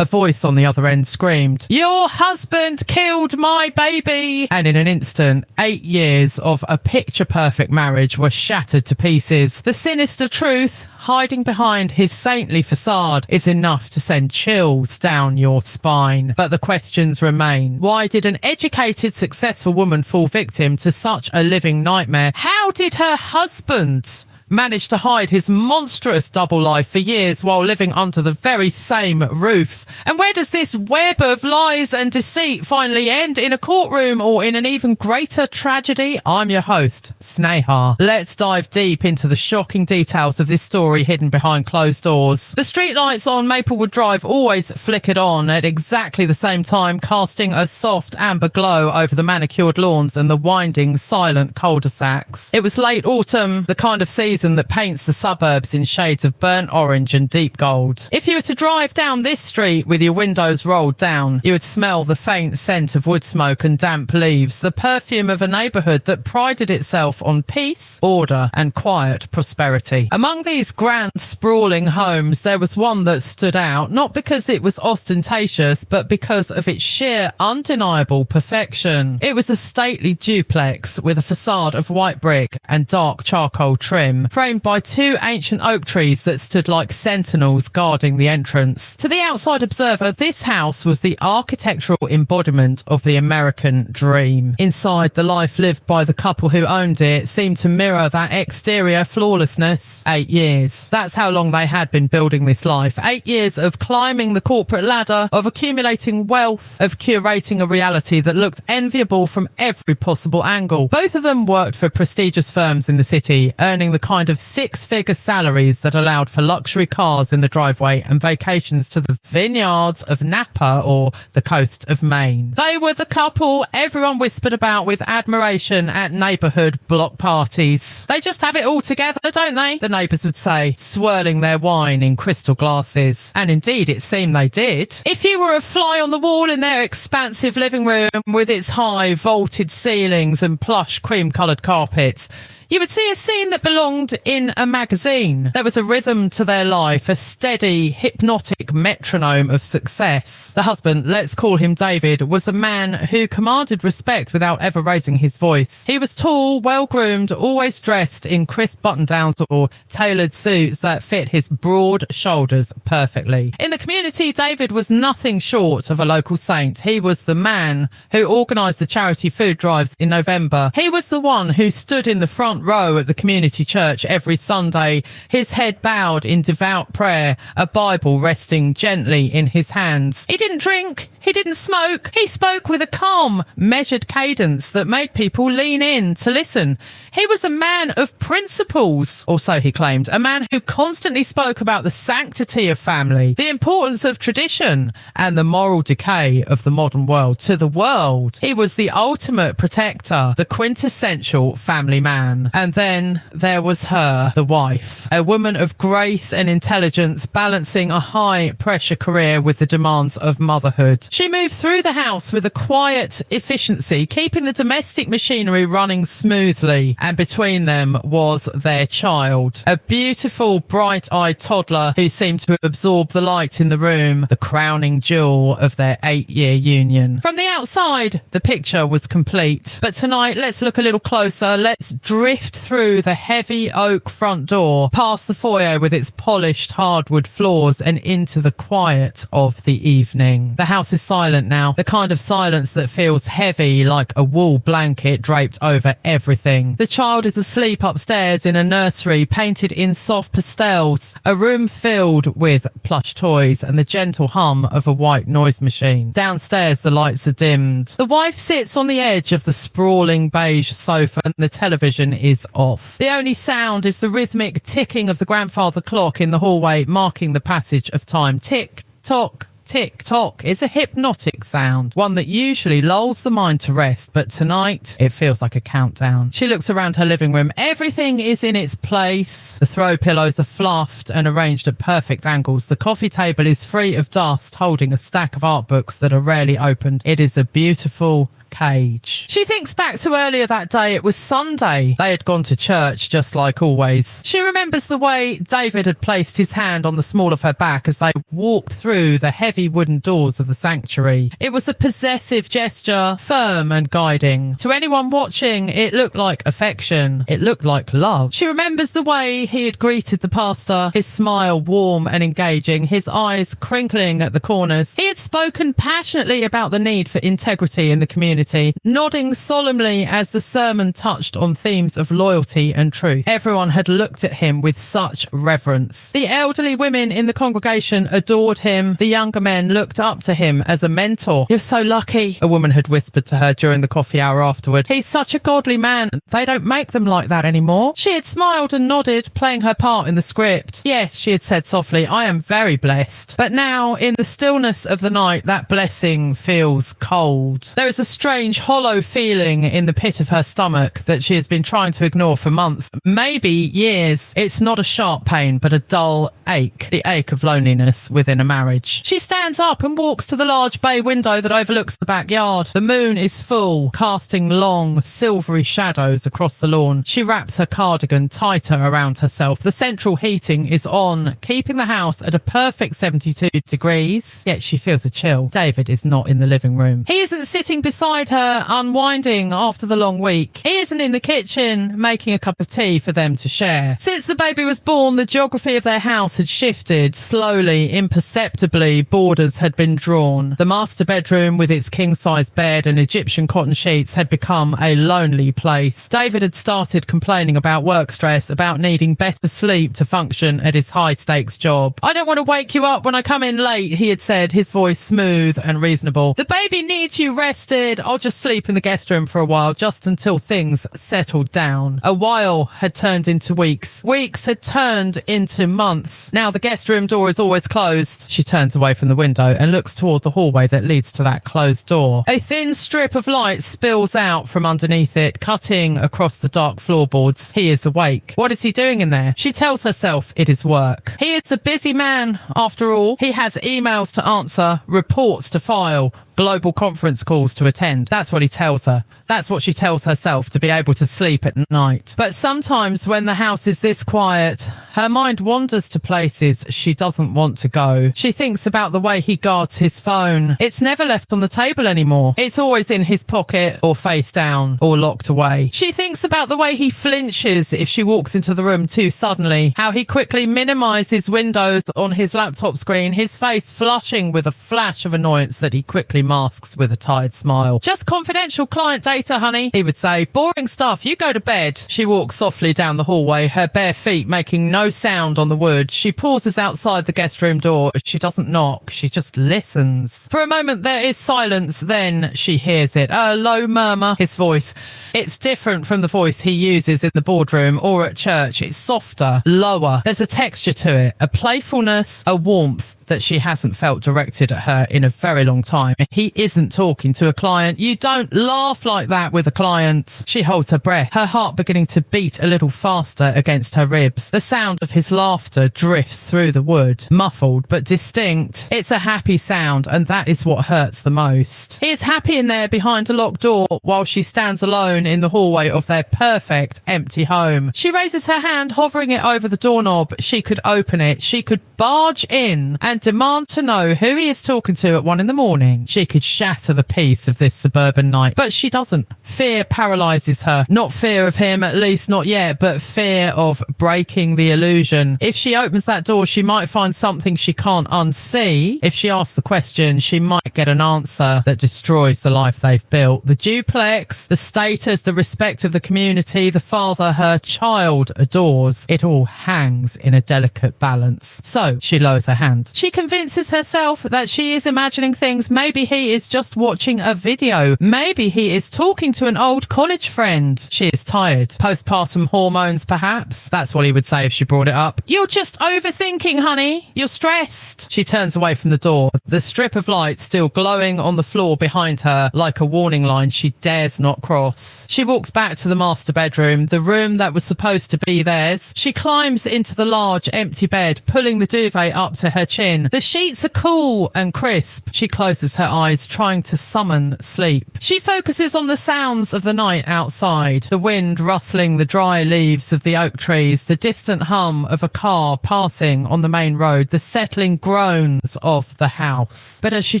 A voice on the other end screamed, "Your husband killed my baby!" And in an instant, 8 years of a picture-perfect marriage were shattered to pieces. The sinister truth hiding behind his saintly facade is enough to send chills down your spine. But the questions remain. Why did an educated, successful woman fall victim to such a living nightmare? How did her husband managed to hide his monstrous double life for years while living under the very same roof? And where does this web of lies and deceit finally end? In a courtroom or in an even greater tragedy? I'm your host, Sneha. Let's dive deep into the shocking details of this story hidden behind closed doors. The streetlights on Maplewood Drive always flickered on at exactly the same time, casting a soft amber glow over the manicured lawns and the winding, silent cul-de-sacs. It was late autumn, the kind of season that paints the suburbs in shades of burnt orange and deep gold. If you were to drive down this street with your windows rolled down, you would smell the faint scent of wood smoke and damp leaves, the perfume of a neighbourhood that prided itself on peace, order and quiet prosperity. Among these grand sprawling homes, there was one that stood out, not because it was ostentatious, but because of its sheer undeniable perfection. It was a stately duplex with a facade of white brick and dark charcoal trim, framed by 2 ancient oak trees that stood like sentinels guarding the entrance. To the outside observer, this house was the architectural embodiment of the American dream. Inside, the life lived by the couple who owned it seemed to mirror that exterior flawlessness. 8 years. That's how long they had been building this life. 8 years of climbing the corporate ladder, of accumulating wealth, of curating a reality that looked enviable from every possible angle. Both of them worked for prestigious firms in the city, earning the kind of 6-figure salaries that allowed for luxury cars in the driveway and vacations to the vineyards of Napa or the coast of Maine. They were the couple everyone whispered about with admiration at neighbourhood block parties. They just have it all together, don't they? The neighbours would say, swirling their wine in crystal glasses. And indeed, it seemed they did. If you were a fly on the wall in their expansive living room with its high vaulted ceilings and plush cream-coloured carpets, you would see a scene that belonged in a magazine. There was a rhythm to their life, a steady, hypnotic metronome of success. The husband, let's call him David, was a man who commanded respect without ever raising his voice. He was tall, well-groomed, always dressed in crisp button-downs or tailored suits that fit his broad shoulders perfectly. In the community, David was nothing short of a local saint. He was the man who organised the charity food drives in November. He was the one who stood in the front row at the community church every Sunday, his head bowed in devout prayer, a Bible resting gently in his hands. He didn't drink, he didn't smoke, he spoke with a calm, measured cadence that made people lean in to listen. He was a man of principles, or so he claimed, a man who constantly spoke about the sanctity of family, the importance of tradition, and the moral decay of the modern world to the world. He was the ultimate protector, the quintessential family man. And then there was her, the wife, a woman of grace and intelligence, balancing a high-pressure career with the demands of motherhood. She moved through the house with a quiet efficiency, keeping the domestic machinery running smoothly. And between them was their child, a beautiful, bright-eyed toddler who seemed to absorb the light in the room, the crowning jewel of their 8-year union. From the outside, the picture was complete. But tonight, let's look a little closer. Let's drift through the heavy oak front door, past the foyer with its polished hardwood floors, and into the quiet of the evening. The house is silent now, the kind of silence that feels heavy, like a wool blanket draped over everything. The child is asleep upstairs in a nursery painted in soft pastels, a room filled with plush toys and the gentle hum of a white noise machine. Downstairs, the lights are dimmed. The wife sits on the edge of the sprawling beige sofa and the television is off. The only sound is the rhythmic ticking of the grandfather clock in the hallway, marking the passage of time. Tick, tock, tick, tock. It's a hypnotic sound, one that usually lulls the mind to rest, but tonight it feels like a countdown. She looks around her living room. Everything is in its place. The throw pillows are fluffed and arranged at perfect angles. The coffee table is free of dust, holding a stack of art books that are rarely opened. It is a beautiful cage. She thinks back to earlier that day. It was Sunday. They had gone to church just like always. She remembers the way David had placed his hand on the small of her back as they walked through the heavy wooden doors of the sanctuary. It was a possessive gesture, firm and guiding. To anyone watching, it looked like affection. It looked like love. She remembers the way he had greeted the pastor, his smile warm and engaging, his eyes crinkling at the corners. He had spoken passionately about the need for integrity in the community, nodding solemnly as the sermon touched on themes of loyalty and truth. Everyone had looked at him with such reverence. The elderly women in the congregation adored him. The younger men looked up to him as a mentor. "You're so lucky," a woman had whispered to her during the coffee hour afterward. "He's such a godly man. They don't make them like that anymore." She had smiled and nodded, playing her part in the script. "Yes," she had said softly, "I am very blessed." But now, in the stillness of the night, that blessing feels cold. There is a strange, hollow feeling in the pit of her stomach that she has been trying to ignore for months, maybe years. It's not a sharp pain, but a dull ache, the ache of loneliness within a marriage. She stands up and walks to the large bay window that overlooks the backyard. The moon is full, casting long, silvery shadows across the lawn. She wraps her cardigan tighter around herself. The central heating is on, keeping the house at a perfect 72 degrees, yet she feels a chill. David is not in the living room. He isn't sitting beside her, unwinding after the long week. He isn't in the kitchen, making a cup of tea for them to share. Since the baby was born, the geography of their house had shifted. Slowly, imperceptibly, borders had been drawn. The master bedroom, with its king-size bed and Egyptian cotton sheets, had become a lonely place. David had started complaining about work stress, about needing better sleep to function at his high-stakes job. "I don't want to wake you up when I come in late," he had said, his voice smooth and reasonable. "The baby needs you rested. I'll just sleep in the guest room for a while, just until things settled down." A while had turned into weeks. Weeks had turned into months. Now the guest room door is always closed. She turns away from the window and looks toward the hallway that leads to that closed door. A thin strip of light spills out from underneath it, cutting across the dark floorboards. He is awake. What is he doing in there? She tells herself it is work. He is a busy man, after all. He has emails to answer, reports to file, global conference calls to attend. That's what he tells her. That's what she tells herself to be able to sleep at night. But sometimes when the house is this quiet, her mind wanders to places she doesn't want to go. She thinks about the way he guards his phone. It's never left on the table anymore. It's always in his pocket or face down or locked away. She thinks about the way he flinches if she walks into the room too suddenly, how he quickly minimises windows on his laptop screen, his face flushing with a flash of annoyance that he quickly masks with a tired smile. "Just confidential client data, honey," he would say. "Boring stuff. You go to bed." She walks softly down the hallway, her bare feet making no sound on the wood. She pauses outside the guest room door. She doesn't knock. She just listens. For a moment there is silence. Then she hears it. A low murmur. His voice. It's different from the voice he uses in the boardroom or at church. It's softer, lower. There's a texture to it, a playfulness, a warmth that she hasn't felt directed at her in a very long time. He isn't talking to a client. You don't laugh like that with a client. She holds her breath, her heart beginning to beat a little faster against her ribs. The sound of his laughter drifts through the wood, muffled but distinct. It's a happy sound, and that is what hurts the most. He is happy in there behind a locked door while she stands alone in the hallway of their perfect empty home. She raises her hand, hovering it over the doorknob. She could open it. She could barge in and demand to know who he is talking to at 1 a.m. She could shatter the peace of this suburban night, but she doesn't. Fear paralyzes her. Not fear of him, at least not yet, but fear of breaking the illusion. If she opens that door, she might find something she can't unsee. If she asks the question, she might get an answer that destroys the life they've built. The duplex, the status, the respect of the community, the father her child adores. It all hangs in a delicate balance. So she lowers her hand. She convinces herself that she is imagining things. Maybe he is just watching a video. Maybe he is talking to an old college friend. She is tired. Postpartum hormones, perhaps. That's what he would say if she brought it up. "You're just overthinking, honey. You're stressed." She turns away from the door, the strip of light still glowing on the floor behind her like a warning line she dares not cross. She walks back to the master bedroom, the room that was supposed to be theirs. She climbs into the large empty bed, pulling the duvet up to her chin. in. The sheets are cool and crisp. She closes her eyes, trying to summon sleep. She focuses on the sounds of the night outside. The wind rustling the dry leaves of the oak trees, the distant hum of a car passing on the main road, the settling groans of the house. But as she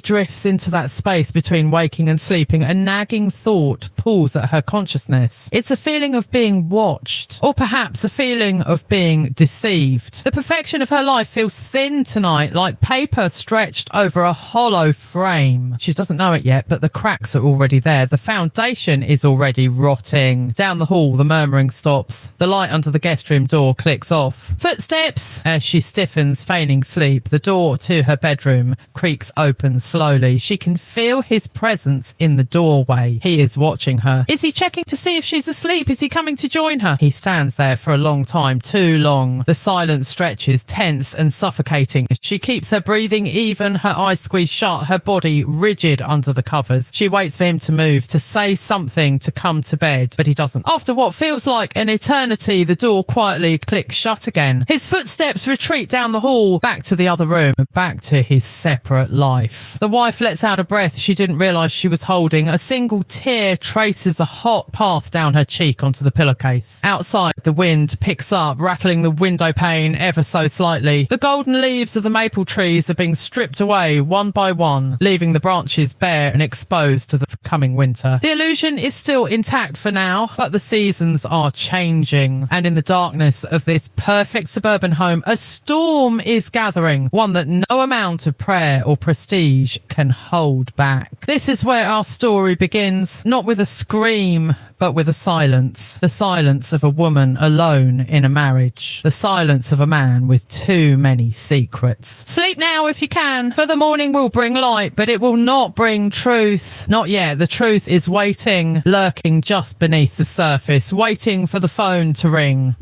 drifts into that space between waking and sleeping, a nagging thought pulls at her consciousness. It's a feeling of being watched, or perhaps a feeling of being deceived. The perfection of her life feels thin tonight, like paper stretched over a hollow frame. She doesn't know it yet, but the cracks are already there. The foundation is already rotting. Down the hall, the murmuring stops. The light under the guest room door clicks off. Footsteps! As she stiffens, feigning sleep, the door to her bedroom creaks open slowly. She can feel his presence in the doorway. He is watching her. Is he checking to see if she's asleep? Is he coming to join her? He stands there for a long time, too long. The silence stretches, tense and suffocating. She keeps her breathing even, her eyes squeezed shut, her body rigid under the covers. She waits for him to move, to say something, to come to bed, but he doesn't. After what feels like an eternity, the door quietly clicks shut again. His footsteps retreat down the hall, back to the other room, back to his separate life. The wife lets out a breath she didn't realise she was holding. A single tear traces a hot path down her cheek onto the pillowcase. Outside, the wind picks up, rattling the window pane ever so slightly. The golden leaves of the maple trees are being stripped away one by one, leaving the branches bare and exposed to the coming winter. The illusion is still intact for now, but the seasons are changing, and in the darkness of this perfect suburban home, a storm is gathering, one that no amount of prayer or prestige can hold back. This is where our story begins, not with a scream, but with a silence. The silence of a woman alone in a marriage. The silence of a man with too many secrets. Sleep now if you can, for the morning will bring light, but it will not bring truth. Not yet. The truth is waiting, lurking just beneath the surface, waiting for the phone to ring.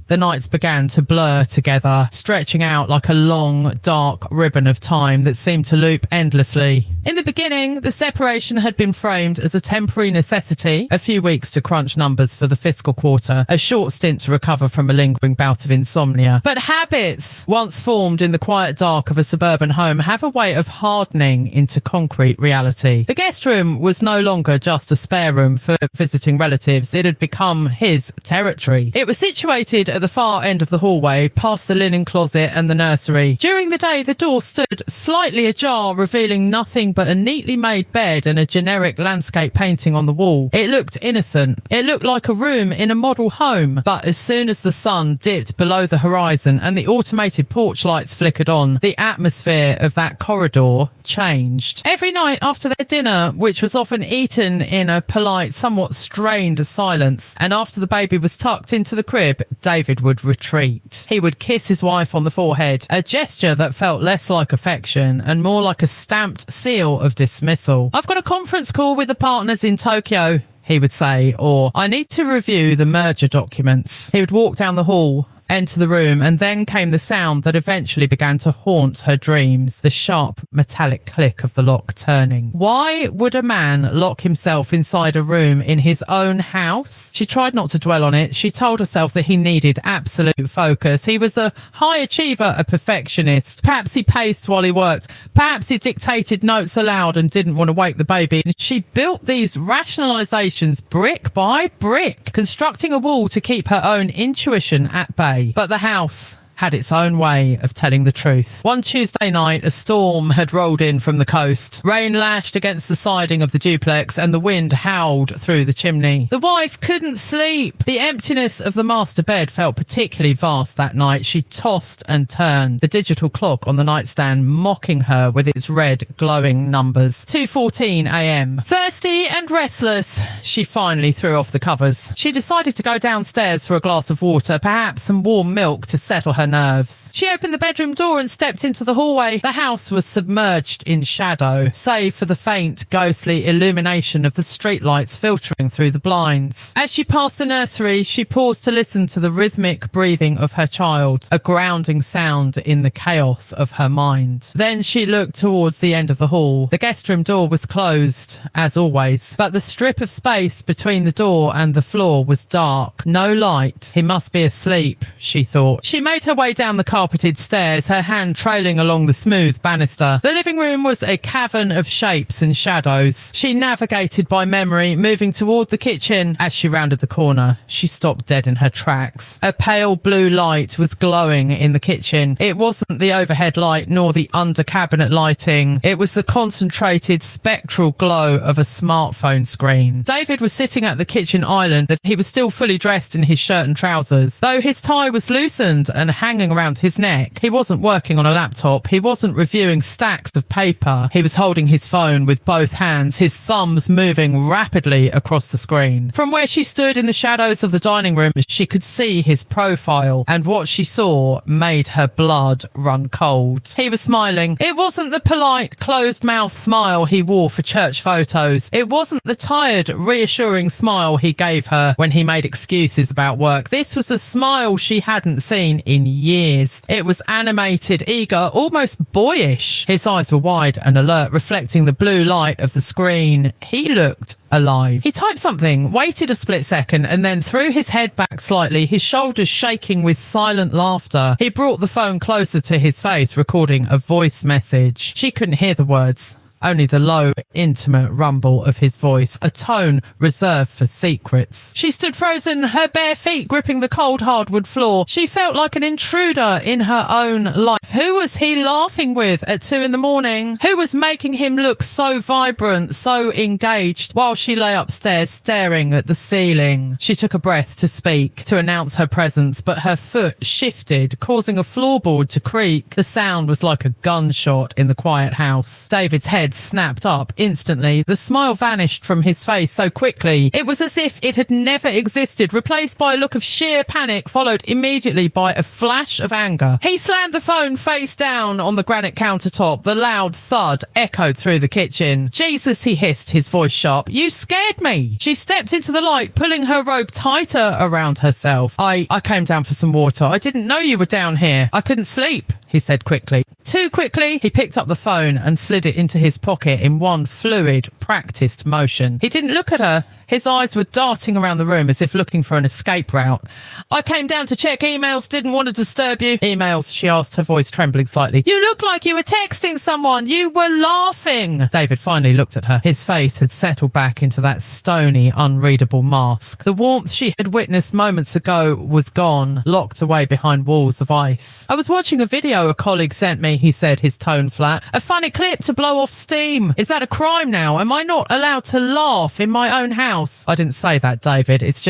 The nights began to blur together, stretching out like a long, dark ribbon of time that seemed to loop endlessly. In the beginning, the separation had been framed as a temporary necessity, a few weeks to crunch numbers for the fiscal quarter, a short stint to recover from a lingering bout of insomnia. But habits, once formed in the quiet dark of a suburban home, have a way of hardening into concrete reality. The guest room was no longer just a spare room for visiting relatives. It had become his territory. It was situated at the far end of the hallway, past the linen closet and the nursery. During the day, the door stood slightly ajar, revealing nothing but a neatly made bed and a generic landscape painting on the wall. It looked innocent. It looked like a room in a model home. But as soon as the sun dipped below the horizon and the automated porch lights flickered on, the atmosphere of that corridor changed. Every night after their dinner, which was often eaten in a polite, somewhat strained silence, and after the baby was tucked into the crib, David would retreat. He would kiss his wife on the forehead, a gesture that felt less like affection and more like a stamped seal of dismissal. "I've got a conference call with the partners in Tokyo," he would say, or "I need to review the merger documents." He would walk down the hall, enter the room, and then came the sound that eventually began to haunt her dreams, the sharp metallic click of the lock turning. Why would a man lock himself inside a room in his own house? She tried not to dwell on it. She told herself that he needed absolute focus. He was a high achiever, a perfectionist. Perhaps he paced while he worked. Perhaps he dictated notes aloud and didn't want to wake the baby. And she built these rationalizations brick by brick, constructing a wall to keep her own intuition at bay. But the house had its own way of telling the truth. One Tuesday night, a storm had rolled in from the coast. Rain lashed against the siding of the duplex and the wind howled through the chimney. The wife couldn't sleep. The emptiness of the master bed felt particularly vast that night. She tossed and turned, the digital clock on the nightstand mocking her with its red glowing numbers. 2:14 a.m. Thirsty and restless, she finally threw off the covers. She decided to go downstairs for a glass of water, perhaps some warm milk to settle her nerves. She opened the bedroom door and stepped into the hallway. The house was submerged in shadow, save for the faint, ghostly illumination of the streetlights filtering through the blinds. As she passed the nursery, she paused to listen to the rhythmic breathing of her child, a grounding sound in the chaos of her mind. Then she looked towards the end of the hall. The guest room door was closed, as always, but the strip of space between the door and the floor was dark. No light. He must be asleep, she thought. She made her way way down the carpeted stairs, her hand trailing along the smooth banister. The living room was a cavern of shapes and shadows. She navigated by memory, moving toward the kitchen. As she rounded the corner, she stopped dead in her tracks. A pale blue light was glowing in the kitchen. It wasn't the overhead light nor the under cabinet lighting. It was the concentrated spectral glow of a smartphone screen. David was sitting at the kitchen island and he was still fully dressed in his shirt and trousers. Though his tie was loosened and hanging around his neck, he wasn't working on a laptop. He wasn't reviewing stacks of paper. He was holding his phone with both hands, his thumbs moving rapidly across the screen. From where she stood in the shadows of the dining room, she could see his profile, and what she saw made her blood run cold. He was smiling. It wasn't the polite, closed-mouth smile he wore for church photos. It wasn't the tired, reassuring smile he gave her when he made excuses about work. This was a smile she hadn't seen in years. It was animated, eager, almost boyish. His eyes were wide and alert, reflecting the blue light of the screen. He looked alive. He typed something, waited a split second, and then threw his head back slightly, his shoulders shaking with silent laughter. He brought the phone closer to his face, recording a voice message. She couldn't hear the words. Only the low, intimate rumble of his voice, a tone reserved for secrets. She stood frozen, her bare feet gripping the cold hardwood floor. She felt like an intruder in her own life. Who was he laughing with at 2 a.m? Who was making him look so vibrant, so engaged, while she lay upstairs staring at the ceiling? She took a breath to speak, to announce her presence, but her foot shifted, causing a floorboard to creak. The sound was like a gunshot in the quiet house. David's head snapped up instantly. The smile vanished from his face so quickly. It was as if it had never existed, replaced by a look of sheer panic, followed immediately by a flash of anger. He slammed the phone face down on the granite countertop. The loud thud echoed through the kitchen. Jesus, he hissed, his voice sharp. You scared me. She stepped into the light, pulling her robe tighter around herself. I came down for some water. I didn't know you were down here. I couldn't sleep, he said quickly. Too quickly, he picked up the phone and slid it into his pocket in one fluid, practiced motion. He didn't look at her. His eyes were darting around the room as if looking for an escape route. I came down to check emails, didn't want to disturb you. Emails, she asked, her voice trembling slightly. You look like you were texting someone. You were laughing. David finally looked at her. His face had settled back into that stony, unreadable mask. The warmth she had witnessed moments ago was gone, locked away behind walls of ice. I was watching a video a colleague sent me, he said, his tone flat. A funny clip to blow off steam. Is that a crime now? Am I not allowed to laugh in my own house? I didn't say that, David. It's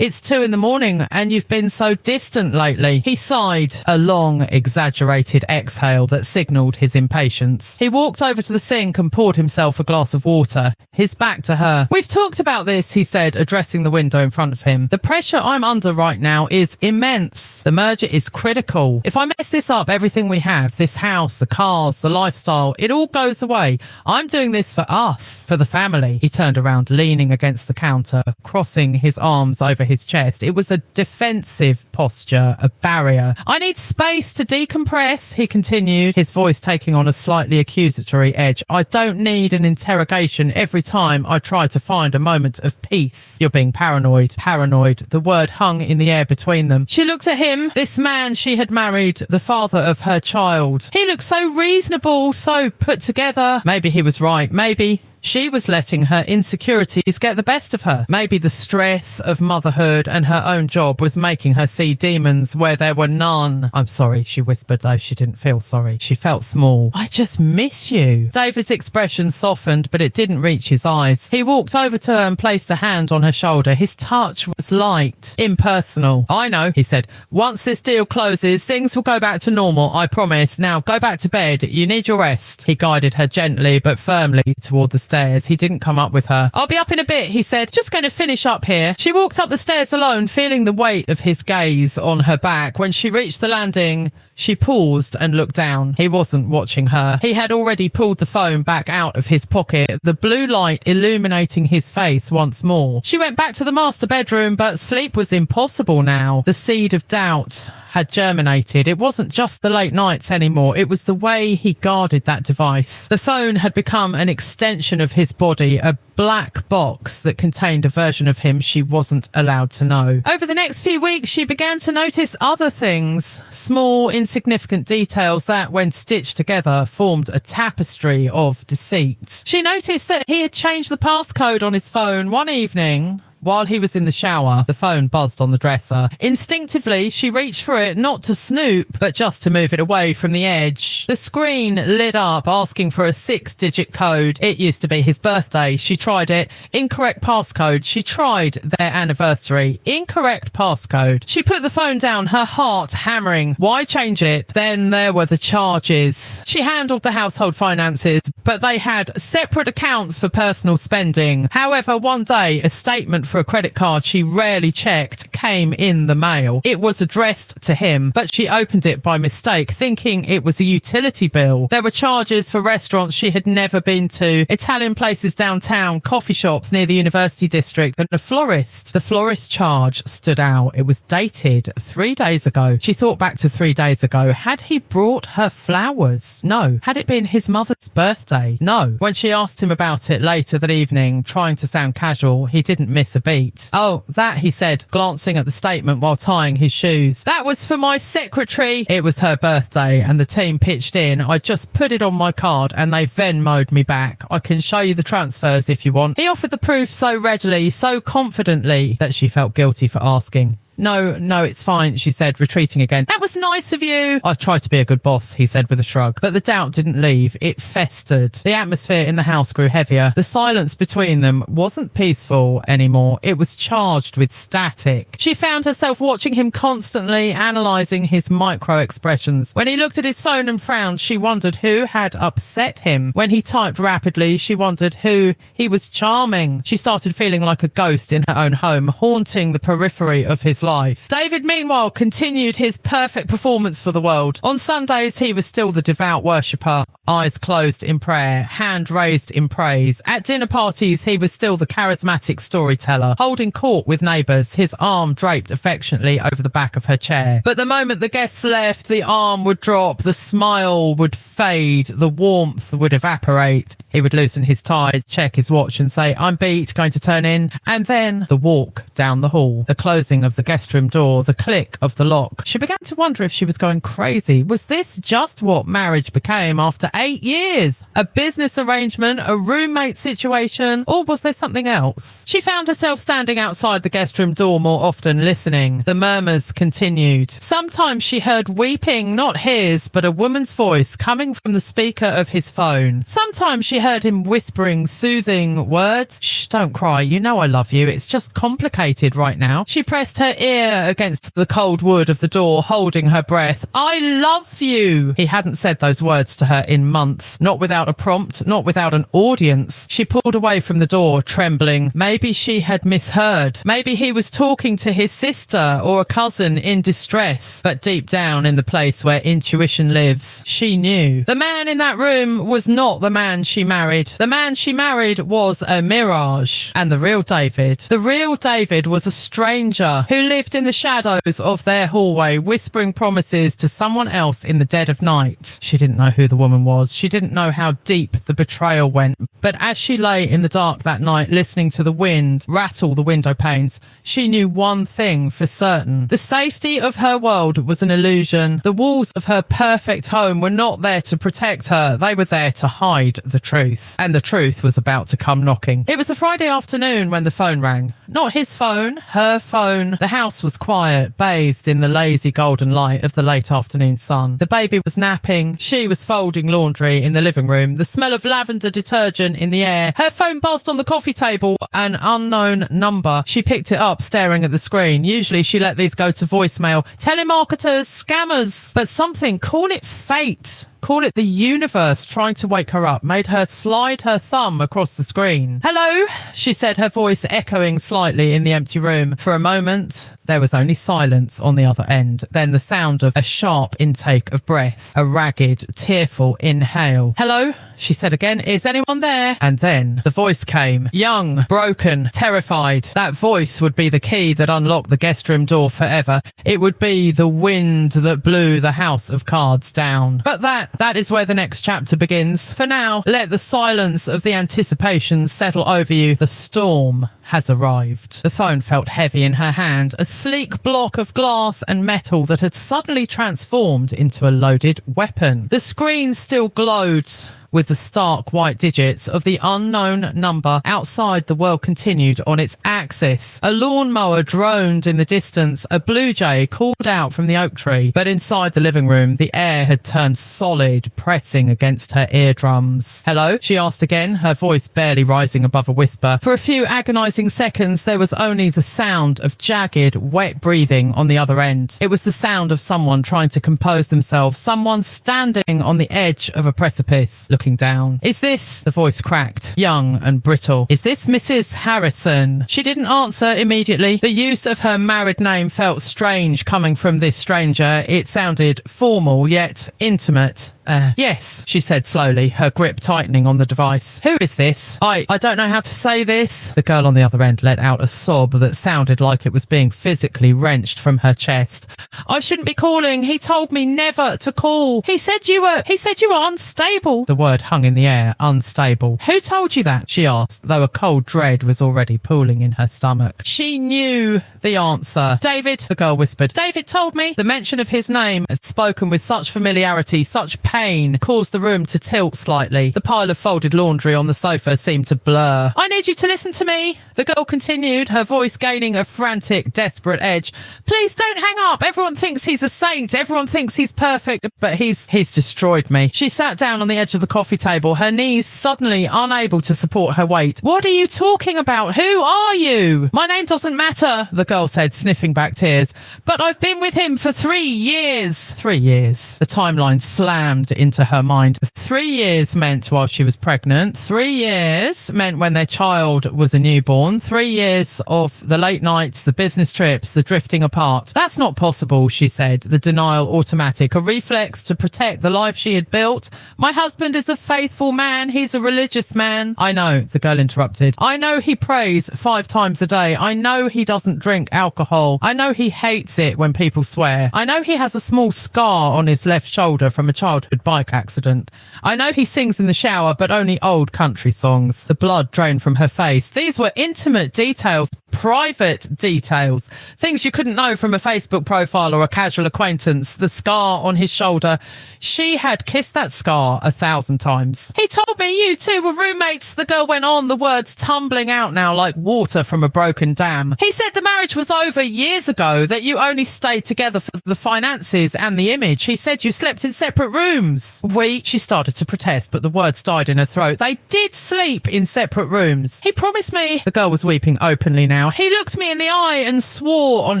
2 a.m. and you've been so distant lately. He sighed, a long, exaggerated exhale that signalled his impatience. He walked over to the sink and poured himself a glass of water, his back to her. We've talked about this, he said, addressing the window in front of him. The pressure I'm under right now is immense. The merger is critical. If I mess this up, everything we have, this house, the cars, the lifestyle, it all goes away. I'm doing this for us, for the family. He turned around, leaning against the counter, crossing his arms over his chest. It was a defensive posture, a barrier. I need space to decompress, he continued, his voice taking on a slightly accusatory edge. I don't need an interrogation every time I try to find a moment of peace. You're being paranoid. Paranoid. The word hung in the air between them. She looked at him, this man she had married, the father of her child. He looked so reasonable, so put together. Maybe he was right. Maybe she was letting her insecurities get the best of her. Maybe the stress of motherhood and her own job was making her see demons where there were none. I'm sorry, she whispered, though she didn't feel sorry. She felt small. I just miss you. David's expression softened, but it didn't reach his eyes. He walked over to her and placed a hand on her shoulder. His touch was light, impersonal. I know, he said. Once this deal closes, things will go back to normal, I promise. Now go back to bed. You need your rest. He guided her gently but firmly toward the stairs. He didn't come up with her. I'll be up in a bit, he said. Just going to finish up here. She walked up the stairs alone, feeling the weight of his gaze on her back. When she reached the landing, She paused and looked down. He wasn't watching her. He had already pulled the phone back out of his pocket, the blue light illuminating his face once more. She went back to the master bedroom, but sleep was impossible now. The seed of doubt had germinated. It wasn't just the late nights anymore. It was the way he guarded that device. The phone had become an extension of his body, a black box that contained a version of him she wasn't allowed to know. Over the next few weeks, she began to notice other things, small, insignificant details that, when stitched together, formed a tapestry of deceit. She noticed that he had changed the passcode on his phone one evening. While he was in the shower, the phone buzzed on the dresser. Instinctively, she reached for it, not to snoop, but just to move it away from the edge. The screen lit up, asking for a 6-digit code. It used to be his birthday. She tried it. Incorrect passcode. She tried their anniversary. Incorrect passcode. She put the phone down, her heart hammering. Why change it? Then there were the charges. She handled the household finances, but they had separate accounts for personal spending. However, one day, a statement for a credit card she rarely checked came in the mail. It was addressed to him, but she opened it by mistake, thinking it was a utility bill. There were charges for restaurants she had never been to, Italian places downtown, coffee shops near the university district, and a florist. The florist charge stood out. It was dated 3 days ago. She thought back to 3 days ago. Had he brought her flowers? No. Had it been his mother's birthday? No. When she asked him about it later that evening, trying to sound casual, he didn't miss a beat. Oh, that, he said, glancing at the statement while tying his shoes. That was for my secretary. It was her birthday and the team pitched in. I just put it on my card and they Venmo'd me back. I can show you the transfers if you want. He offered the proof so readily, so confidently, that she felt guilty for asking. No, it's fine, she said, retreating again. That was nice of you. I tried to be a good boss, he said with a shrug. But the doubt didn't leave. It festered. The atmosphere in the house grew heavier. The silence between them wasn't peaceful anymore. It was charged with static. She found herself watching him constantly, analysing his micro expressions. When he looked at his phone and frowned, she wondered who had upset him. When he typed rapidly, she wondered who he was charming. She started feeling like a ghost in her own home, haunting the periphery of his life. David, meanwhile, continued his perfect performance for the world. On Sundays, he was still the devout worshipper, eyes closed in prayer, hand raised in praise. At dinner parties, he was still the charismatic storyteller, holding court with neighbours, his arm draped affectionately over the back of her chair. But the moment the guests left, the arm would drop, the smile would fade, the warmth would evaporate. He would loosen his tie, check his watch and say, I'm beat, going to turn in. And then the walk down the hall, the closing of the guest room door, the click of the lock. She began to wonder if she was going crazy. Was this just what marriage became after 8 years? A business arrangement, a roommate situation, or was there something else? She found herself standing outside the guest room door more often, listening. The murmurs continued. Sometimes she heard weeping, not his, but a woman's voice coming from the speaker of his phone. Sometimes she heard him whispering soothing words. Shh, don't cry. You know I love you. It's just complicated right now. She pressed her ear against the cold wood of the door, holding her breath. I love you. He hadn't said those words to her in months, not without a prompt, not without an audience. She pulled away from the door, trembling. Maybe she had misheard. Maybe he was talking to his sister or a cousin in distress. But deep down in the place where intuition lives, she knew. The man in that room was not the man she married. The man she married was a mirage. And the real David was a stranger who lived in the shadows of their hallway, whispering promises to someone else in the dead of night. She didn't know who the woman was. She didn't know how deep the betrayal went. But as she lay in the dark that night, listening to the wind rattle the window panes, she knew one thing for certain. The safety of her world was an illusion. The walls of her perfect home were not there to protect her. They were there to hide the truth. And the truth was about to come knocking. It was a Friday afternoon when the phone rang. Not his phone, her phone. The house was quiet, bathed in the lazy golden light of the late afternoon sun. The baby was napping. She was folding laundry in the living room. The smell of lavender detergent in the air. Her phone buzzed on the coffee table. An unknown number. She picked it up, staring at the screen. Usually she let these go to voicemail. Telemarketers, scammers. But something, call it fate, call it the universe trying to wake her up, made her slide her thumb across the screen. "Hello," she said, her voice echoing slightly in the empty room. For a moment, there was only silence on the other end, then the sound of a sharp intake of breath, a ragged, tearful inhale. "Hello," she said again, "is anyone there?" And then the voice came, young, broken, terrified. That voice would be the key that unlocked the guest room door forever. It would be the wind that blew the house of cards down. But that is where the next chapter begins. For now, let the silence of the anticipation settle over you. The storm has arrived. The phone felt heavy in her hand, a sleek block of glass and metal that had suddenly transformed into a loaded weapon. The screen still glowed with the stark white digits of the unknown number. Outside, the world continued on its axis. A lawnmower droned in the distance. A blue jay called out from the oak tree. But inside the living room, the air had turned solid, pressing against her eardrums. "Hello?" she asked again, her voice barely rising above a whisper. For a few agonizing seconds, there was only the sound of jagged, wet breathing on the other end. It was the sound of someone trying to compose themselves, someone standing on the edge of a precipice, looking down. "Is this," the voice cracked, young and brittle, "is this Mrs. Harrison?" She didn't answer immediately. The use of her married name felt strange coming from this stranger. It sounded formal, yet intimate. Yes, she said slowly, her grip tightening on the device. "Who is this? I don't know how to say this." The girl on the other end let out a sob that sounded like it was being physically wrenched from her chest. "I shouldn't be calling. He told me never to call. He said you were unstable." The word hung in the air, unstable. "Who told you that?" she asked, though a cold dread was already pooling in her stomach. She knew the answer. "David," the girl whispered. "David told me." The mention of his name, spoken with such familiarity, such pain, caused the room to tilt slightly. The pile of folded laundry on the sofa seemed to blur. "I need you to listen to me," the girl continued, her voice gaining a frantic, desperate edge. "Please don't hang up. Everyone thinks he's a saint. Everyone thinks he's perfect, but he's destroyed me." She sat down on the edge of the coffee table, her knees suddenly unable to support her weight. "What are you talking about? Who are you?" "My name doesn't matter," the girl said, sniffing back tears. "But I've been with him for 3 years. 3 years. The timeline slammed into her mind. 3 years meant while she was pregnant. 3 years meant when their child was a newborn. 3 years of the late nights, the business trips, the drifting apart. "That's not possible," she said, the denial automatic, a reflex to protect the life she had built. "My husband is a faithful man. He's a religious man." "I know," the girl interrupted. "I know he prays 5 times a day. I know he doesn't drink alcohol. I know he hates it when people swear. I know he has a small scar on his left shoulder from a childhood bike accident. I know he sings in the shower, but only old country songs." The blood drained from her face. These were intimate details, private details, things you couldn't know from a Facebook profile or a casual acquaintance. The scar on his shoulder. She had kissed that scar 1,000 times. "He told me you two were roommates," the girl went on, the words tumbling out now like water from a broken dam. "He said the marriage was over years ago, that you only stayed together for the finances and the image. He said you slept in separate rooms." She started to protest, but the words died in her throat. "They did sleep in separate rooms. He promised me." The girl was weeping openly now. "He looked me in the eye and swore on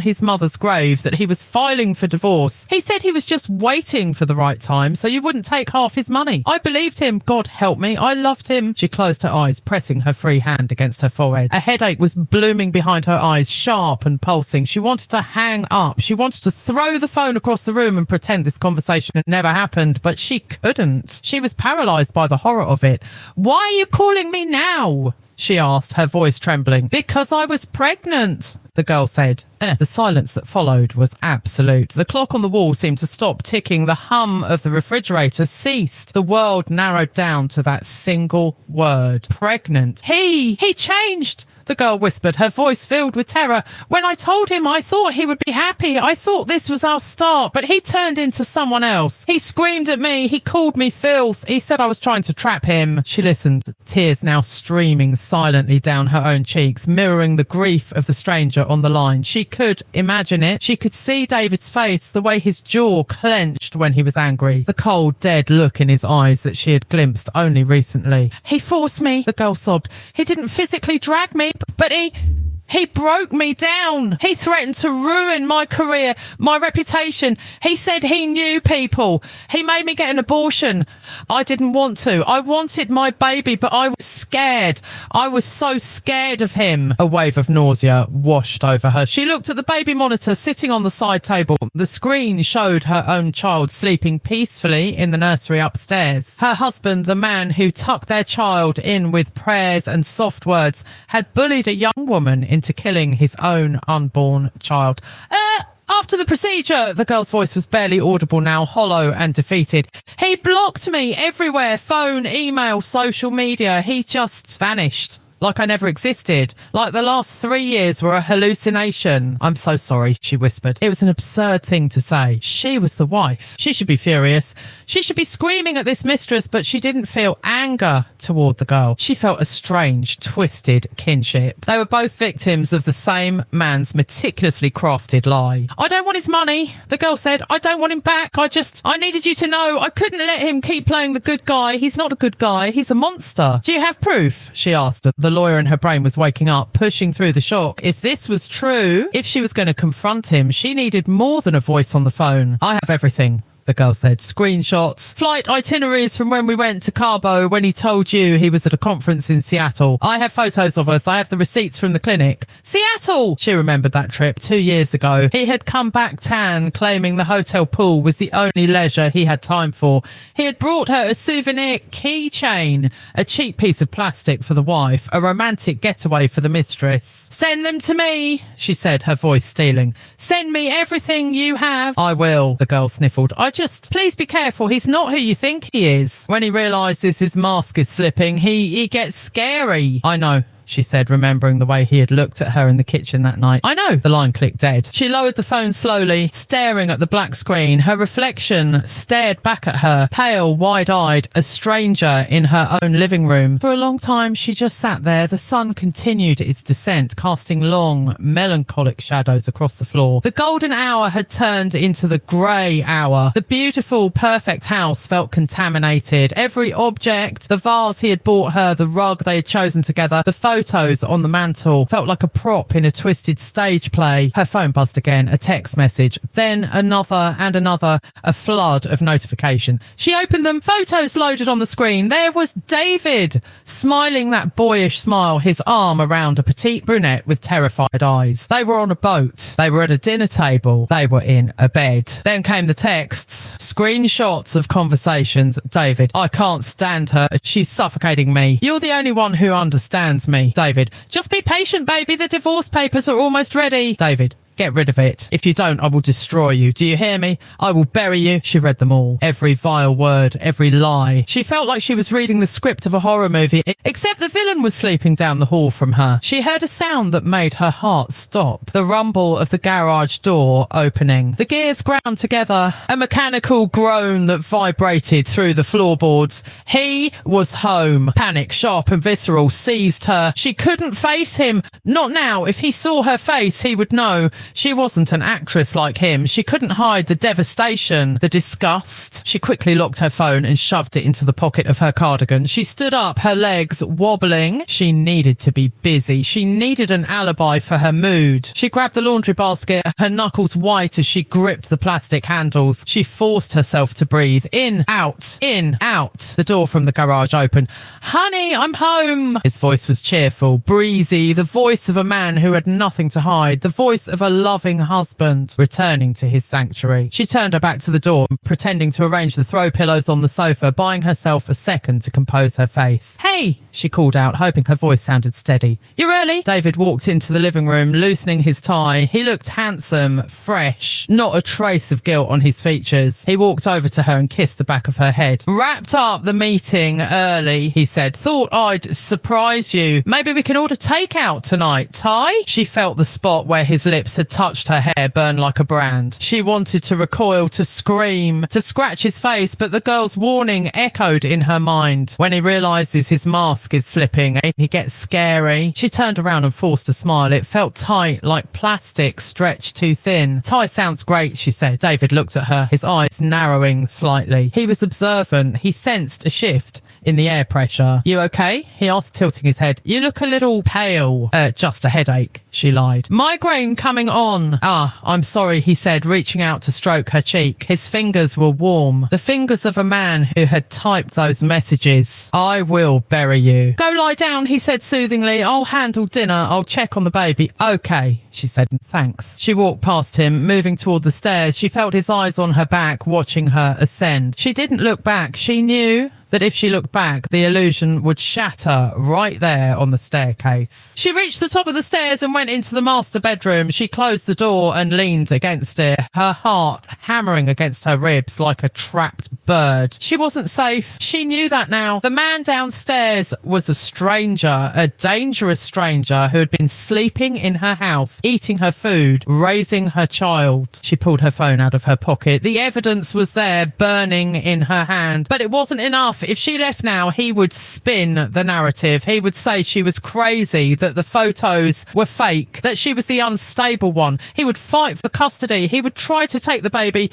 his mother's grave that he was filing for divorce. He said he was just waiting for the right time so you wouldn't take half his money. I believed him. God help me. I loved him." She closed her eyes, pressing her free hand against her forehead. A headache was blooming behind her eyes, sharp and pulsing. She wanted to hang up. She wanted to throw the phone across the room and pretend this conversation had never happened, but she couldn't. She was paralyzed by the horror of it. "Why are you calling me now?" she asked, her voice trembling. "Because I was pregnant," the girl said. The silence that followed was absolute. The clock on the wall seemed to stop ticking. The hum of the refrigerator ceased. The world narrowed down to that single word. Pregnant. He changed," the girl whispered, her voice filled with terror. "When I told him I thought he would be happy, I thought this was our start, but he turned into someone else. He screamed at me, he called me filth, he said I was trying to trap him." She listened, tears now streaming silently down her own cheeks, mirroring the grief of the stranger on the line. She could imagine it. She could see David's face, the way his jaw clenched when he was angry, the cold, dead look in his eyes that she had glimpsed only recently. "He forced me," the girl sobbed. "He didn't physically drag me, but he He broke me down. He threatened to ruin my career, my reputation. He said he knew people. He made me get an abortion. I didn't want to. I wanted my baby, but I was scared. I was so scared of him. A wave of nausea washed over her. She looked at the baby monitor sitting on the side table. The screen showed her own child sleeping peacefully in the nursery upstairs. Her husband, the man who tucked their child in with prayers and soft words, had bullied a young woman into killing his own unborn child. After the procedure, the girl's voice was barely audible now, hollow and defeated. He blocked me everywhere, phone, email, social media. He just vanished. Like I never existed. Like the last 3 years were a hallucination. I'm so sorry, she whispered. It was an absurd thing to say. She was the wife. She should be furious. She should be screaming at this mistress, but she didn't feel anger toward the girl. She felt a strange, twisted kinship. They were both victims of the same man's meticulously crafted lie. I don't want his money, the girl said. I don't want him back. I needed you to know I couldn't let him keep playing the good guy. He's not a good guy. He's a monster. Do you have proof? She asked. The lawyer in her brain was waking up, pushing through the shock. If this was true, if she was going to confront him, she needed more than a voice on the phone. I have everything, the girl said. Screenshots, flight itineraries from when we went to Cabo, when he told you he was at a conference in Seattle. I have photos of us. I have the receipts from the clinic. Seattle! She remembered that trip 2 years ago. He had come back tan, claiming the hotel pool was the only leisure he had time for. He had brought her a souvenir keychain, a cheap piece of plastic for the wife, a romantic getaway for the mistress. Send them to me, she said, her voice stealing. Send me everything you have. I will, the girl sniffled. Please be careful. He's not who you think he is. When he realises his mask is slipping, he gets scary. I know, she said, remembering the way he had looked at her in the kitchen that night. I know. The line clicked dead. She lowered the phone slowly, staring at the black screen. Her reflection stared back at her, pale, wide-eyed, a stranger in her own living room. For a long time, she just sat there. The sun continued its descent, casting long, melancholic shadows across the floor. The golden hour had turned into the grey hour. The beautiful, perfect house felt contaminated. Every object, the vase he had bought her, the rug they had chosen together, the photos on the mantle felt like a prop in a twisted stage play. Her phone buzzed again, a text message, then another and another, a flood of notification. She opened them, photos loaded on the screen. There was David, smiling that boyish smile, his arm around a petite brunette with terrified eyes. They were on a boat. They were at a dinner table. They were in a bed. Then came the texts, screenshots of conversations. David, I can't stand her. She's suffocating me. You're the only one who understands me. David, just be patient, baby. The divorce papers are almost ready. David, get rid of it. If you don't, I will destroy you. Do you hear me? I will bury you. She read them all. Every vile word, every lie. She felt like she was reading the script of a horror movie, except the villain was sleeping down the hall from her. She heard a sound that made her heart stop. The rumble of the garage door opening. The gears ground together. A mechanical groan that vibrated through the floorboards. He was home. Panic, sharp and visceral, seized her. She couldn't face him. Not now. If he saw her face, he would know. She wasn't an actress like him. She couldn't hide the devastation, the disgust. She quickly locked her phone and shoved it into the pocket of her cardigan. She stood up, her legs wobbling. She needed to be busy. She needed an alibi for her mood. She grabbed the laundry basket, her knuckles white as she gripped the plastic handles. She forced herself to breathe. In, out, in, out. The door from the garage opened. Honey, I'm home. His voice was cheerful, breezy, the voice of a man who had nothing to hide, the voice of a loving husband returning to his sanctuary. She turned her back to the door, pretending to arrange the throw pillows on the sofa, buying herself a second to compose her face. Hey, she called out, hoping her voice sounded steady. You early? David walked into the living room, loosening his tie. He looked handsome, fresh, not a trace of guilt on his features. He walked over to her and kissed the back of her head. Wrapped up the meeting early, he said. Thought I'd surprise you. Maybe we can order takeout tonight, Ty? She felt the spot where his lips had touched her hair burn like a brand. She wanted to recoil, to scream, to scratch his face, but the girl's warning echoed in her mind. When he realises his mask is slipping, he gets scary. She turned around and forced a smile. It felt tight, like plastic stretched too thin. Ty sounds great, she said. David looked at her, his eyes narrowing slightly. He was observant. He sensed a shift in the air pressure. You okay? He asked, tilting his head. You look a little pale. Just a headache. she lied. Migraine coming on. Ah, I'm sorry, he said, reaching out to stroke her cheek. His fingers were warm. The fingers of a man who had typed those messages. I will bury you. Go lie down, he said soothingly. I'll handle dinner. I'll check on the baby. Okay, she said, thanks. She walked past him, moving toward the stairs. She felt his eyes on her back, watching her ascend. She didn't look back. She knew that if she looked back, the illusion would shatter right there on the staircase. She reached the top of the stairs and went into the master bedroom. She closed the door and leaned against it, her heart hammering against her ribs like a trapped bird. She wasn't safe. She knew that now. The man downstairs was a stranger, a dangerous stranger who had been sleeping in her house, eating her food, raising her child. She pulled her phone out of her pocket. The evidence was there, burning in her hand, but it wasn't enough. If she left now, he would spin the narrative. He would say she was crazy, that the photos were fake, that she was the unstable one. He would fight for custody. He would try to take the baby.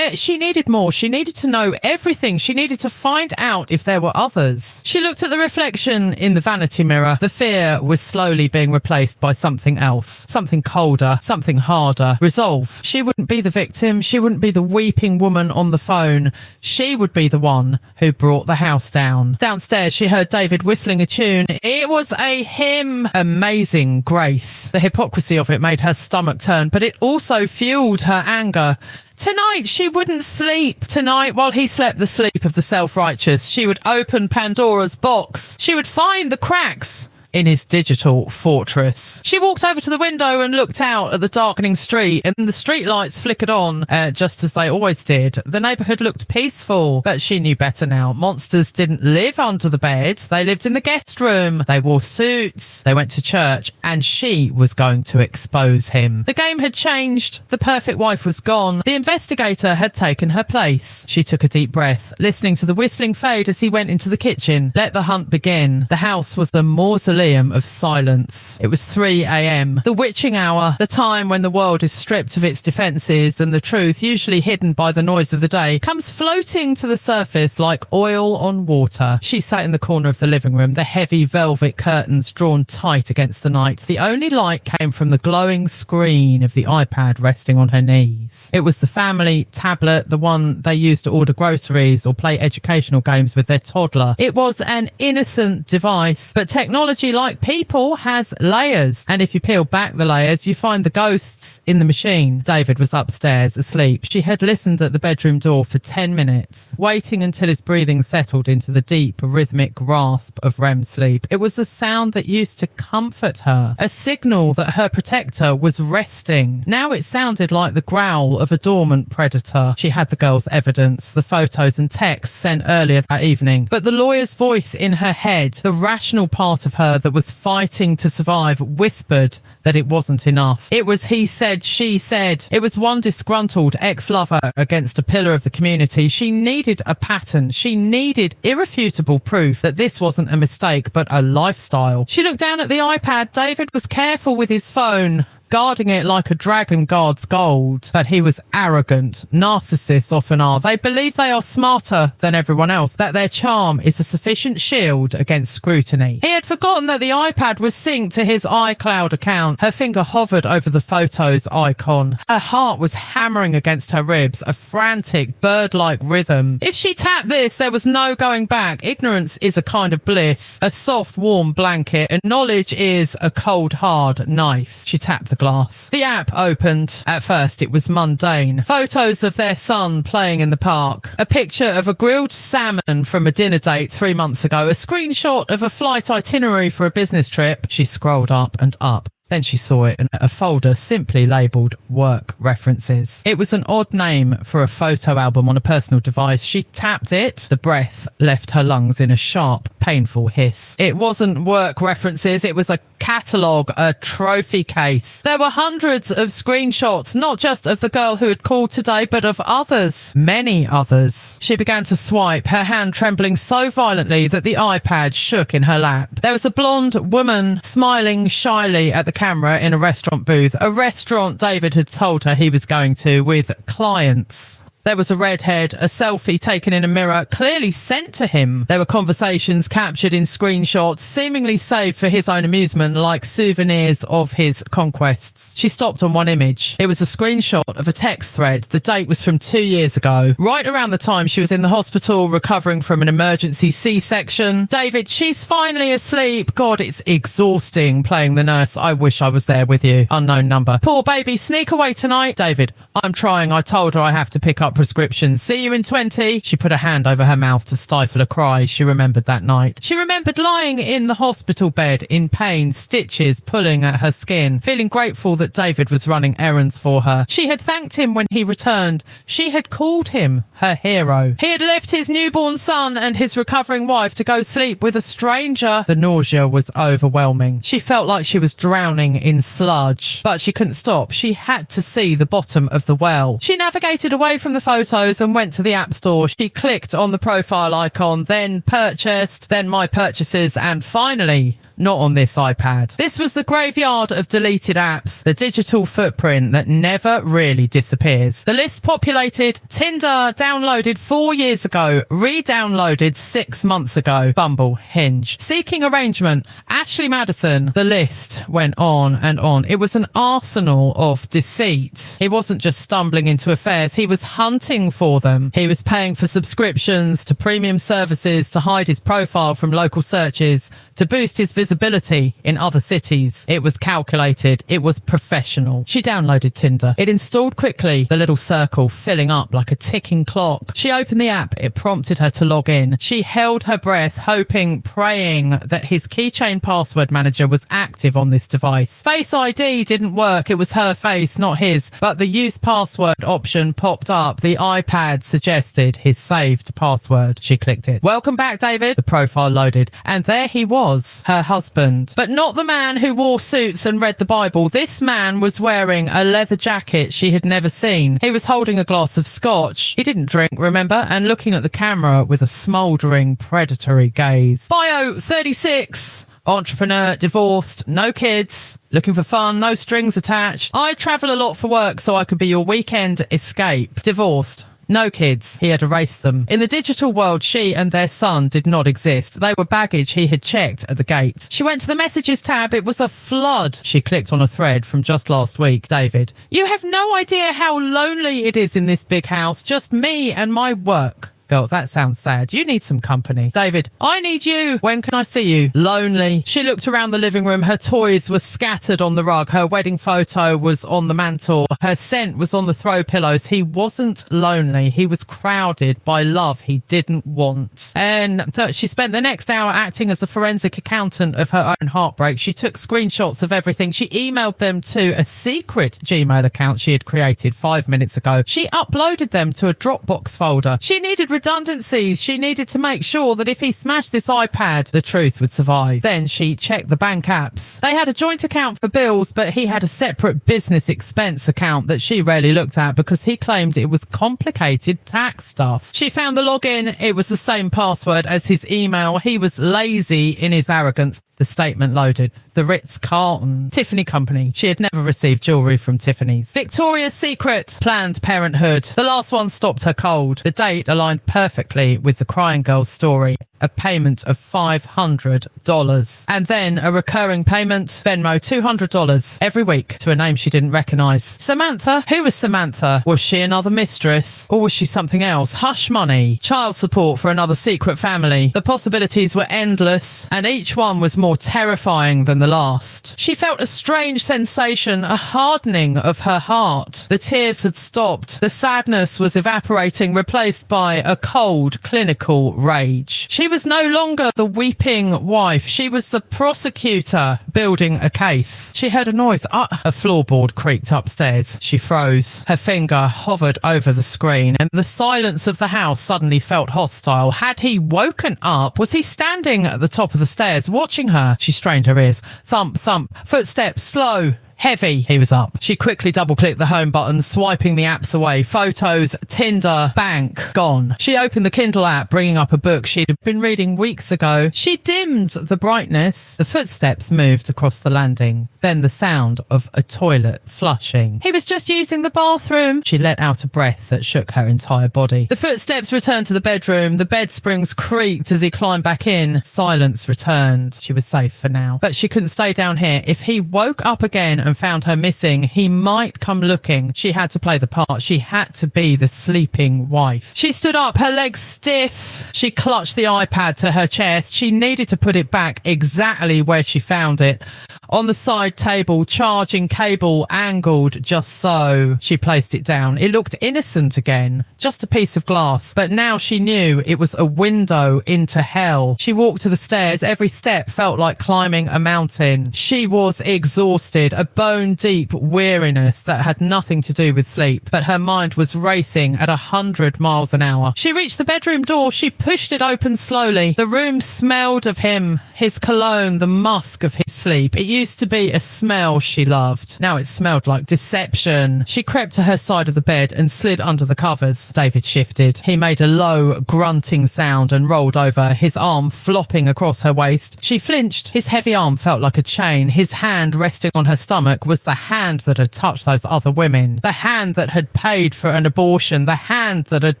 She needed more. She needed to know everything. She needed to find out if there were others. She looked at the reflection in the vanity mirror. The fear was slowly being replaced by something else, something colder, something harder. Resolve. She wouldn't be the victim. She wouldn't be the weeping woman on the phone. She would be the one who brought the house down. Downstairs, she heard David whistling a tune. It was a hymn. Amazing Grace. The hypocrisy of it made her stomach turn, but it also fueled her anger. Tonight, she wouldn't sleep. Tonight, while he slept the sleep of the self-righteous, she would open Pandora's box. She would find the cracks in his digital fortress. She walked over to the window and looked out at the darkening street, and the street lights flickered on, just as they always did. The neighbourhood looked peaceful, but she knew better now. Monsters didn't live under the bed. They lived in the guest room. They wore suits. They went to church, and she was going to expose him. The game had changed. The perfect wife was gone. The investigator had taken her place. She took a deep breath, listening to the whistling fade as he went into the kitchen. Let the hunt begin. The house was the mausoleum of silence. It was 3 a.m. The witching hour, the time when the world is stripped of its defences and the truth, usually hidden by the noise of the day, comes floating to the surface like oil on water. She sat in the corner of the living room, the heavy velvet curtains drawn tight against the night. The only light came from the glowing screen of the iPad resting on her knees. It was the family tablet, the one they used to order groceries or play educational games with their toddler. It was an innocent device, but technology, like people, has layers, and if you peel back the layers, you find the ghosts in the machine. David was upstairs, asleep. She had listened at the bedroom door for 10 minutes, waiting until his breathing settled into the deep, rhythmic rasp of REM sleep. It was a sound that used to comfort her, a signal that her protector was resting. Now it sounded like the growl of a dormant predator. She had the girl's evidence, the photos and texts sent earlier that evening, but the lawyer's voice in her head, the rational part of her that was fighting to survive, whispered that it wasn't enough. It was he said, she said. It was one disgruntled ex-lover against a pillar of the community. She needed a pattern. She needed irrefutable proof that this wasn't a mistake, but a lifestyle. She looked down at the iPad. David was careful with his phone, guarding it like a dragon guards gold. But he was arrogant. Narcissists often are. They believe they are smarter than everyone else, that their charm is a sufficient shield against scrutiny. He had forgotten that the iPad was synced to his iCloud account. Her finger hovered over the photos icon. Her heart was hammering against her ribs, a frantic, bird-like rhythm. If she tapped this, there was no going back. Ignorance is a kind of bliss, a soft, warm blanket, and knowledge is a cold, hard knife. She tapped the glass. The app opened. At first, it was mundane. Photos of their son playing in the park. A picture of a grilled salmon from a dinner date 3 months ago. A screenshot of a flight itinerary for a business trip. She scrolled up and up. Then she saw it in a folder simply labelled work references. It was an odd name for a photo album on a personal device. She tapped it. The breath left her lungs in a sharp, painful hiss. It wasn't work references. It was a catalogue, a trophy case. There were hundreds of screenshots, not just of the girl who had called today, but of others, many others. She began to swipe, her hand trembling so violently that the iPad shook in her lap. There was a blonde woman smiling shyly at the camera in a restaurant booth, a restaurant David had told her he was going to with clients. There was a redhead, a selfie taken in a mirror, clearly sent to him. There were conversations captured in screenshots, seemingly saved for his own amusement, like souvenirs of his conquests. She stopped on one image. It was a screenshot of a text thread. The date was from 2 years ago, right around the time she was in the hospital recovering from an emergency C-section. David, she's finally asleep. God, it's exhausting playing the nurse. I wish I was there with you. Unknown number. Poor baby, sneak away tonight. David, I'm trying. I told her I have to pick up prescriptions. See you in 20. She put a hand over her mouth to stifle a cry. She remembered that night. She remembered lying in the hospital bed in pain, stitches pulling at her skin, feeling grateful that David was running errands for her. She had thanked him when he returned. She had called him her hero. He had left his newborn son and his recovering wife to go sleep with a stranger. The nausea was overwhelming. She felt like she was drowning in sludge, but she couldn't stop. She had to see the bottom of the well. She navigated away from the photos and went to the app store. She clicked on the profile icon, then purchased, then my purchases, and finally, not on this iPad. This was the graveyard of deleted apps, the digital footprint that never really disappears. The list populated: Tinder, downloaded 4 years ago, re-downloaded 6 months ago, Bumble, Hinge, Seeking Arrangement, Ashley Madison. The list went on and on. It was an arsenal of deceit. He wasn't just stumbling into affairs, he was hunting for them. He was paying for subscriptions to premium services to hide his profile from local searches, to boost his visibility in other cities. It was calculated. It was professional. She downloaded Tinder. It installed quickly, the little circle filling up like a ticking clock. She opened the app. It prompted her to log in. She held her breath, hoping, praying that his keychain password manager was active on this device. Face ID didn't work. It was her face, not his, but the use password option popped up. The iPad suggested his saved password. She clicked it. Welcome back, David. The profile loaded, and there he was, her husband. But not the man who wore suits and read the Bible. This man was wearing a leather jacket she had never seen. He was holding a glass of scotch. He didn't drink, remember, and looking at the camera with a smouldering, predatory gaze. Bio 36. Entrepreneur, divorced, no kids, looking for fun, no strings attached. I travel a lot for work so I could be your weekend escape. Divorced. No kids. He had erased them. In the digital world, she and their son did not exist. They were baggage he had checked at the gate. She went to the messages tab. It was a flood. She clicked on a thread from just last week. David, you have no idea how lonely it is in this big house. Just me and my work. Girl, that sounds sad. You need some company. David, I need you. When can I see you? Lonely. She looked around the living room. Her toys were scattered on the rug. Her wedding photo was on the mantle. Her scent was on the throw pillows. He wasn't lonely. He was crowded by love he didn't want. And she spent the next hour acting as a forensic accountant of her own heartbreak. She took screenshots of everything. She emailed them to a secret Gmail account she had created 5 minutes ago. She uploaded them to a Dropbox folder. She needed redundancies. She needed to make sure that if he smashed this iPad, the truth would survive. Then she checked the bank apps. They had a joint account for bills, but he had a separate business expense account that she rarely looked at because he claimed it was complicated tax stuff. She found the login. It was the same password as his email. He was lazy in his arrogance. The statement loaded. The Ritz-Carlton, Tiffany Company. She had never received jewellery from Tiffany's. Victoria's Secret, Planned Parenthood. The last one stopped her cold. The date aligned perfectly with the crying girl's story. A payment of $500. And then a recurring payment, Venmo, $200 every week to a name she didn't recognise. Samantha? Who was Samantha? Was she another mistress? Or was she something else? Hush money. Child support for another secret family. The possibilities were endless, and each one was more terrifying than the last. She felt a strange sensation, a hardening of her heart. The tears had stopped. The sadness was evaporating, replaced by a cold, clinical rage. She was no longer the weeping wife. She was the prosecutor building a case. She heard a noise. A floorboard creaked upstairs. She froze. Her finger hovered over the screen, and the silence of the house suddenly felt hostile. Had he woken up? Was he standing at the top of the stairs watching her? She strained her ears. Thump, thump. Footsteps, slow. Heavy. He was up. She quickly double-clicked the home button, swiping the apps away. Photos, Tinder, bank, gone. She opened the Kindle app, bringing up a book she'd been reading weeks ago. She dimmed the brightness. The footsteps moved across the landing. Then the sound of a toilet flushing. He was just using the bathroom. She let out a breath that shook her entire body. The footsteps returned to the bedroom. The bed springs creaked as he climbed back in. Silence returned. She was safe for now. But she couldn't stay down here. If he woke up again and found her missing, he might come looking. She had to play the part. She had to be the sleeping wife. She stood up, her legs stiff. She clutched the iPad to her chest. She needed to put it back exactly where she found it. On the side table, charging cable angled just so. She placed it down. It looked innocent again, just a piece of glass. But now she knew it was a window into hell. She walked to the stairs. Every step felt like climbing a mountain. She was exhausted, a bone-deep weariness that had nothing to do with sleep. But her mind was racing at 100 miles an hour. She reached the bedroom door. She pushed it open slowly. The room smelled of him, his cologne, the musk of his sleep. It used to be a smell she loved. Now it smelled like deception. She crept to her side of the bed and slid under the covers. David shifted. He made a low, grunting sound and rolled over, his arm flopping across her waist. She flinched. His heavy arm felt like a chain. His hand resting on her stomach was the hand that had touched those other women. The hand that had paid for an abortion. The hand that had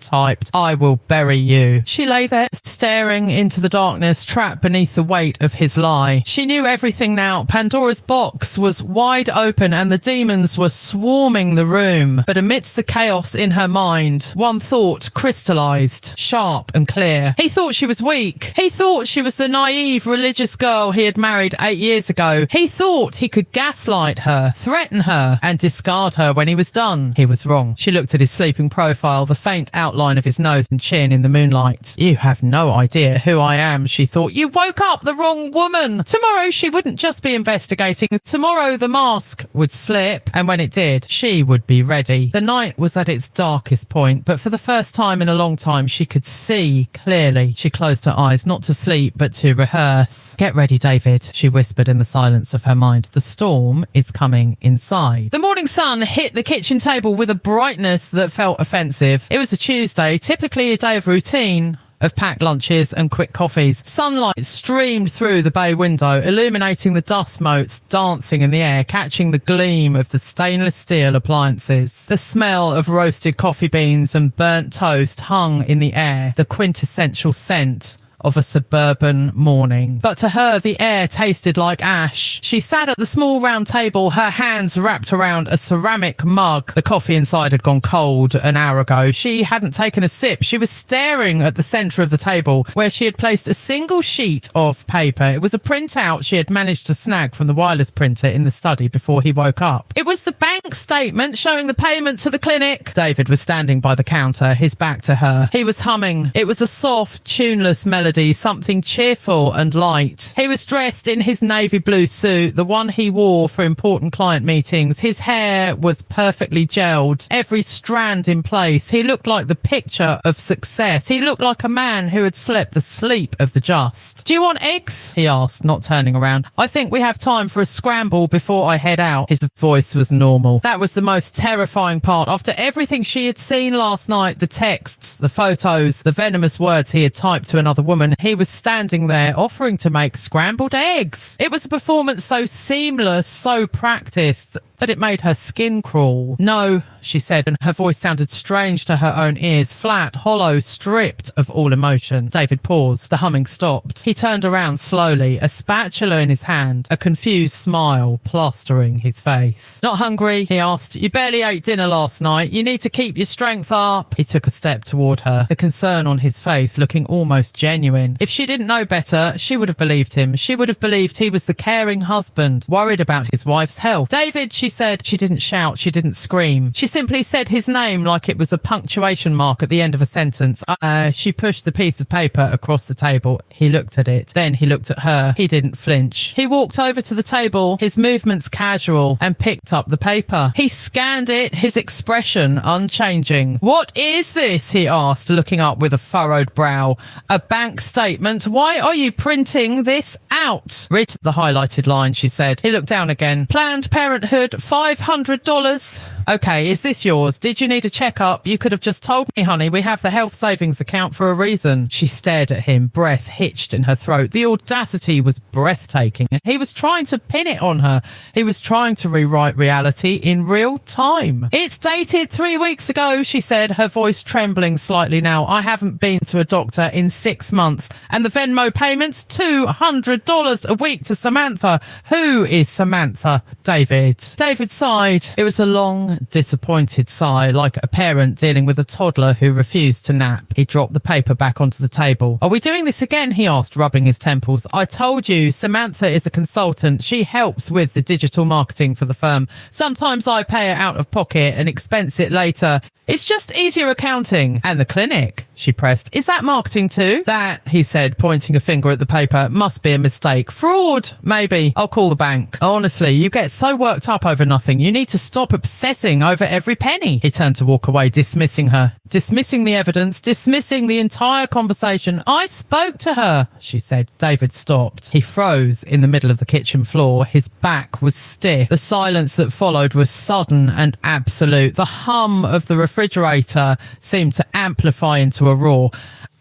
typed, "I will bury you." She lay there, staring into the darkness, trapped beneath the weight of his lie. She knew everything now. Pandora's box was wide open and the demons were swarming the room. But amidst the chaos in her mind, one thought crystallized, sharp and clear. He thought she was weak. He thought she was the naive religious girl he had married 8 years ago. He thought he could gaslight her, threaten her, and discard her when he was done. He was wrong. She looked at his sleeping profile, the faint outline of his nose and chin in the moonlight. "You have no idea who I am," she thought. "You woke up the wrong woman." Tomorrow she wouldn't just be investigating. Tomorrow the mask would slip, and when it did, she would be ready. The night was at its darkest point, but for the first time in a long time, she could see clearly. She closed her eyes, not to sleep, but to rehearse. "Get ready, David," she whispered in the silence of her mind. "The storm is coming inside." The morning sun hit the kitchen table with a brightness that felt offensive. It was a Tuesday, typically a day of routine, of packed lunches and quick coffees. Sunlight streamed through the bay window, illuminating the dust motes dancing in the air, catching the gleam of the stainless steel appliances. The smell of roasted coffee beans and burnt toast hung in the air, the quintessential scent of a suburban morning. But to her, the air tasted like ash. She sat at the small round table, her hands wrapped around a ceramic mug. The coffee inside had gone cold an hour ago. She hadn't taken a sip. She was staring at the centre of the table where she had placed a single sheet of paper. It was a printout she had managed to snag from the wireless printer in the study before he woke up. It was the bank statement showing the payment to the clinic. David was standing by the counter, his back to her. He was humming. It was a soft, tuneless melody, something cheerful and light. He was dressed in his navy blue suit, the one he wore for important client meetings. His hair was perfectly gelled, every strand in place. He looked like the picture of success. He looked like a man who had slept the sleep of the just. "Do you want eggs?" he asked, not turning around. "I think we have time for a scramble before I head out." His voice was normal. That was the most terrifying part. After everything she had seen last night, the texts, the photos, the venomous words he had typed to another woman, he was standing there offering to make scrambled eggs. It was a performance so seamless, so practiced, that it made her skin crawl. "No," she said, and her voice sounded strange to her own ears, flat, hollow, stripped of all emotion. David paused. The humming stopped. He turned around slowly, a spatula in his hand, a confused smile plastering his face. "Not hungry?" he asked. "You barely ate dinner last night. You need to keep your strength up." He took a step toward her, the concern on his face looking almost genuine. If she didn't know better, she would have believed him. She would have believed he was the caring husband, worried about his wife's health. "David," she she said. She didn't shout. She didn't scream. She simply said his name like it was a punctuation mark at the end of a sentence. She pushed the piece of paper across the table. He looked at it. Then he looked at her. He didn't flinch. He walked over to the table, his movements casual, and picked up the paper. He scanned it, his expression unchanging. "What is this?" he asked, looking up with a furrowed brow. "A bank statement. Why are you printing this out?" "Read the highlighted line," she said. He looked down again. "Planned Parenthood, $500. "Okay, is this yours? Did you need a checkup? You could have just told me, honey. We have the health savings account for a reason." She stared at him, breath hitched in her throat. The audacity was breathtaking. He was trying to pin it on her. He was trying to rewrite reality in real time. "It's dated 3 weeks ago," she said, her voice trembling slightly now. "I haven't been to a doctor in 6 months. And the Venmo payments, $200 a week to Samantha." "Who is Samantha?" "David." David sighed. It was a long, disappointed sigh, like a parent dealing with a toddler who refused to nap. He dropped the paper back onto the table. "Are we doing this again?" he asked, rubbing his temples. "I told you, Samantha is a consultant. She helps with the digital marketing for the firm. Sometimes I pay it out of pocket and expense it later. It's just easier accounting. And the clinic," she pressed. "Is that marketing too?" "That," he said, pointing a finger at the paper, "must be a mistake. Fraud, maybe. I'll call the bank." "Honestly, you get so worked up over nothing. You need to stop obsessing over every penny." He turned to walk away, dismissing her, dismissing the evidence, dismissing the entire conversation. "I spoke to her," she said. David stopped. He froze in the middle of the kitchen floor. His back was stiff. The silence that followed was sudden and absolute. The hum of the refrigerator seemed to amplify into a roar.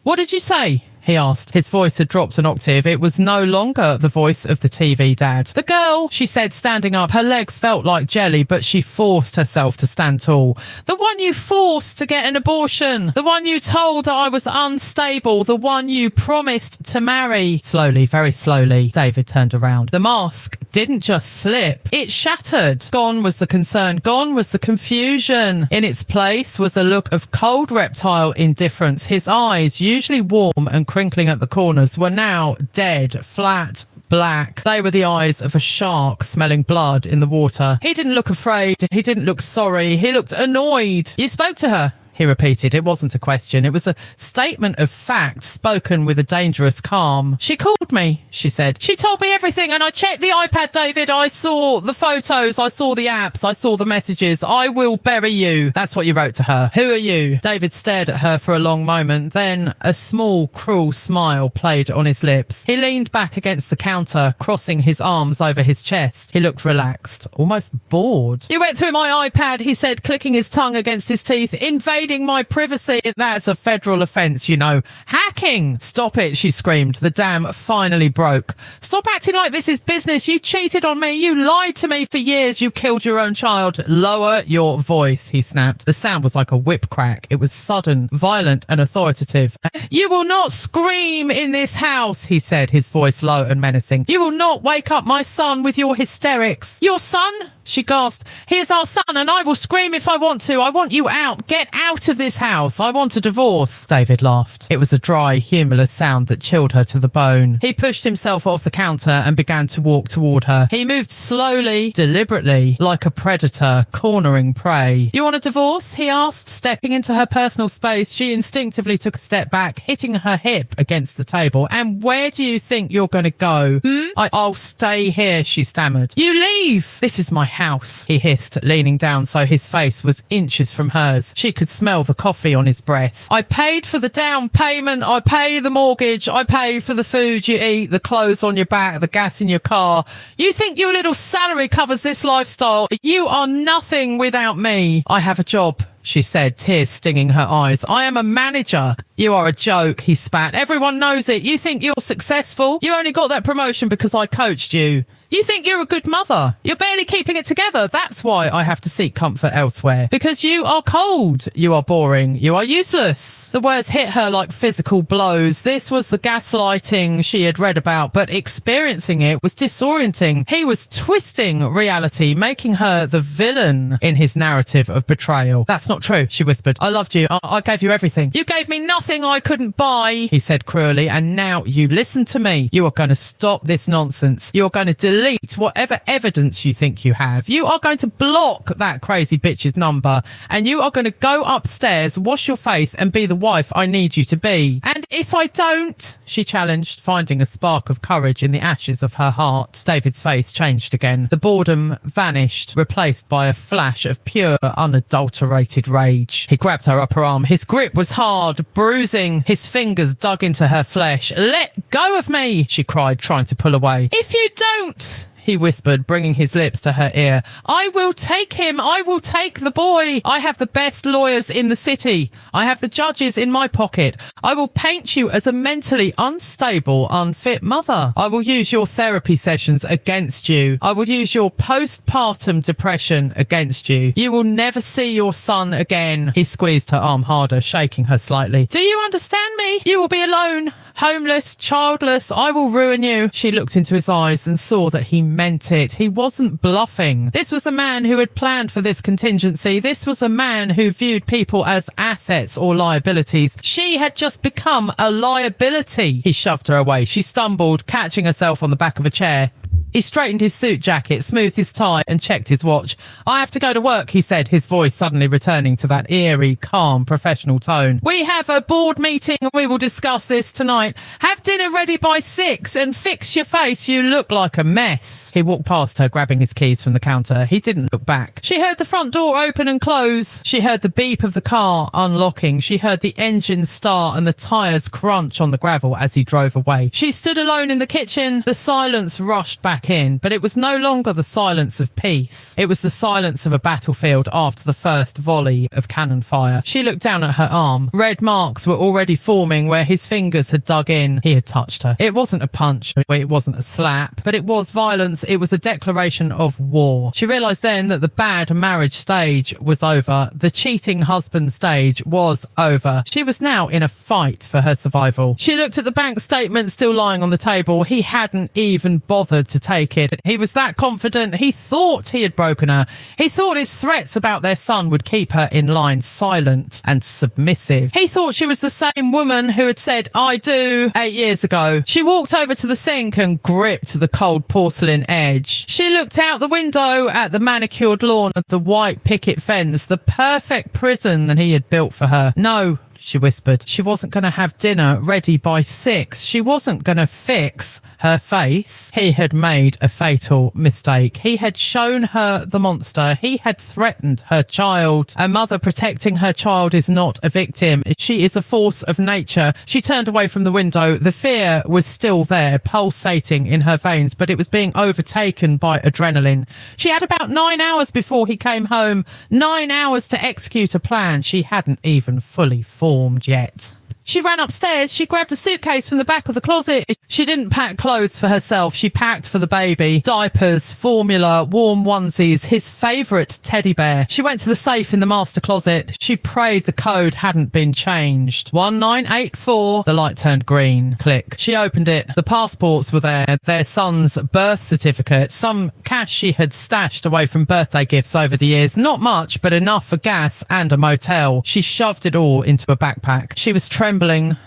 "What did you say?" he asked. His voice had dropped an octave. It was no longer the voice of the TV dad. "The girl," she said, standing up. Her legs felt like jelly, but she forced herself to stand tall. "The one you forced to get an abortion. The one you told that I was unstable. The one you promised to marry." Slowly, very slowly, David turned around. The mask didn't just slip. It shattered. Gone was the concern. Gone was the confusion. In its place was a look of cold reptile indifference. His eyes, usually warm and crinkling at the corners, were now dead, flat, black. They were the eyes of a shark smelling blood in the water. He didn't look afraid. He didn't look sorry. He looked annoyed. "You spoke to her?" he repeated. It wasn't a question. It was a statement of fact spoken with a dangerous calm. "She called me," she said. "She told me everything, and I checked the iPad, David. I saw the photos. I saw the apps. I saw the messages. I will bury you." "That's what you wrote to her. Who are you?" David stared at her for a long moment. Then a small, cruel smile played on his lips. He leaned back against the counter, crossing his arms over his chest. He looked relaxed, almost bored. "You went through my iPad," he said, clicking his tongue against his teeth. "Invading my privacy. That's a federal offence, you know. Hacking." "Stop it," she screamed. The dam finally broke. "Stop acting like this is business. You cheated on me. You lied to me for years. You killed your own child." "Lower your voice," he snapped. The sound was like a whip crack. It was sudden, violent and authoritative. "You will not scream in this house," he said, his voice low and menacing. "You will not wake up my son with your hysterics." "Your son?" she gasped. "He is our son, and I will scream if I want to. I want you out. Get out of this house. I want a divorce." David laughed. It was a dry, humorless sound that chilled her to the bone. He pushed himself off the counter and began to walk toward her. He moved slowly, deliberately, like a predator, cornering prey. "You want a divorce?" he asked, stepping into her personal space. She instinctively took a step back, hitting her hip against the table. "And where do you think you're going to go?" I'll stay here," she stammered. "You leave." "This is my house," he hissed, leaning down so his face was inches from hers. She could smell the coffee on his breath. "I paid for the down payment. I pay the mortgage. I pay for the food you eat, the clothes on your back, the gas in your car. You think your little salary covers this lifestyle? You are nothing without me." "I have a job," she said, tears stinging her eyes. "I am a manager." "You are a joke," he spat. "Everyone knows it. You think you're successful? You only got that promotion because I coached you. You think you're a good mother. You're barely keeping it together. That's why I have to seek comfort elsewhere. Because you are cold. You are boring. You are useless." The words hit her like physical blows. This was the gaslighting she had read about, but experiencing it was disorienting. He was twisting reality, making her the villain in his narrative of betrayal. "That's not not true, she whispered. I loved you. I gave you everything. You gave me nothing I couldn't buy, he said cruelly, and now you listen to me. You are going to stop this nonsense. You are going to delete whatever evidence you think you have. You are going to block that crazy bitch's number, and you are going to go upstairs, wash your face, and be the wife I need you to be. And if I don't, she challenged, finding a spark of courage in the ashes of her heart. David's face changed again. The boredom vanished, replaced by a flash of pure, unadulterated rage. He grabbed her upper arm. His grip was hard, bruising. His fingers dug into her flesh. Let go of me, she cried, trying to pull away. If you don't, he whispered, bringing his lips to her ear. I will take him. I will take the boy. I have the best lawyers in the city. I have the judges in my pocket. I will paint you as a mentally unstable, unfit mother. I will use your therapy sessions against you. I will use your postpartum depression against you. You will never see your son again. He squeezed her arm harder, shaking her slightly. Do you understand me? You will be alone. Homeless, childless, I will ruin you. She looked into his eyes and saw that he meant it. He wasn't bluffing. This was a man who had planned for this contingency. This was a man who viewed people as assets or liabilities. She had just become a liability. He shoved her away. She stumbled, catching herself on the back of a chair. He straightened his suit jacket, smoothed his tie and checked his watch. I have to go to work, he said, his voice suddenly returning to that eerie, calm, professional tone. We have a board meeting and we will discuss this tonight. Have dinner ready by 6 and fix your face. You look like a mess. He walked past her, grabbing his keys from the counter. He didn't look back. She heard the front door open and close. She heard the beep of the car unlocking. She heard the engine start and the tyres crunch on the gravel as he drove away. She stood alone in the kitchen. The silence rushed back in, but it was no longer the silence of peace. It was the silence of a battlefield after the first volley of cannon fire. She looked down at her arm. Red marks were already forming where his fingers had dug in. He had touched her. It wasn't a punch, it wasn't a slap, but it was violence. It was a declaration of war. She realised then that the bad marriage stage was over. The cheating husband stage was over. She was now in a fight for her survival. She looked at the bank statement still lying on the table. He hadn't even bothered to take it. He was that confident. He thought he had broken her. He thought his threats about their son would keep her in line, silent and submissive. He thought she was the same woman who had said, I do, 8 years ago. She walked over to the sink and gripped the cold porcelain edge. She looked out the window at the manicured lawn of the white picket fence, the perfect prison that he had built for her. No, she whispered. She wasn't going to have dinner ready by 6. She wasn't going to fix her face. He had made a fatal mistake. He had shown her the monster. He had threatened her child. A mother protecting her child is not a victim. She is a force of nature. She turned away from the window. The fear was still there, pulsating in her veins, but it was being overtaken by adrenaline. She had about 9 hours before he came home. 9 hours to execute a plan she hadn't even fully formed yet. She ran upstairs. She grabbed a suitcase from the back of the closet. She didn't pack clothes for herself. She packed for the baby. Diapers, formula, warm onesies, his favourite teddy bear. She went to the safe in the master closet. She prayed the code hadn't been changed. 1984. The light turned green. Click. She opened it. The passports were there. Their son's birth certificate. Some cash she had stashed away from birthday gifts over the years. Not much, but enough for gas and a motel. She shoved it all into a backpack. She was trembling,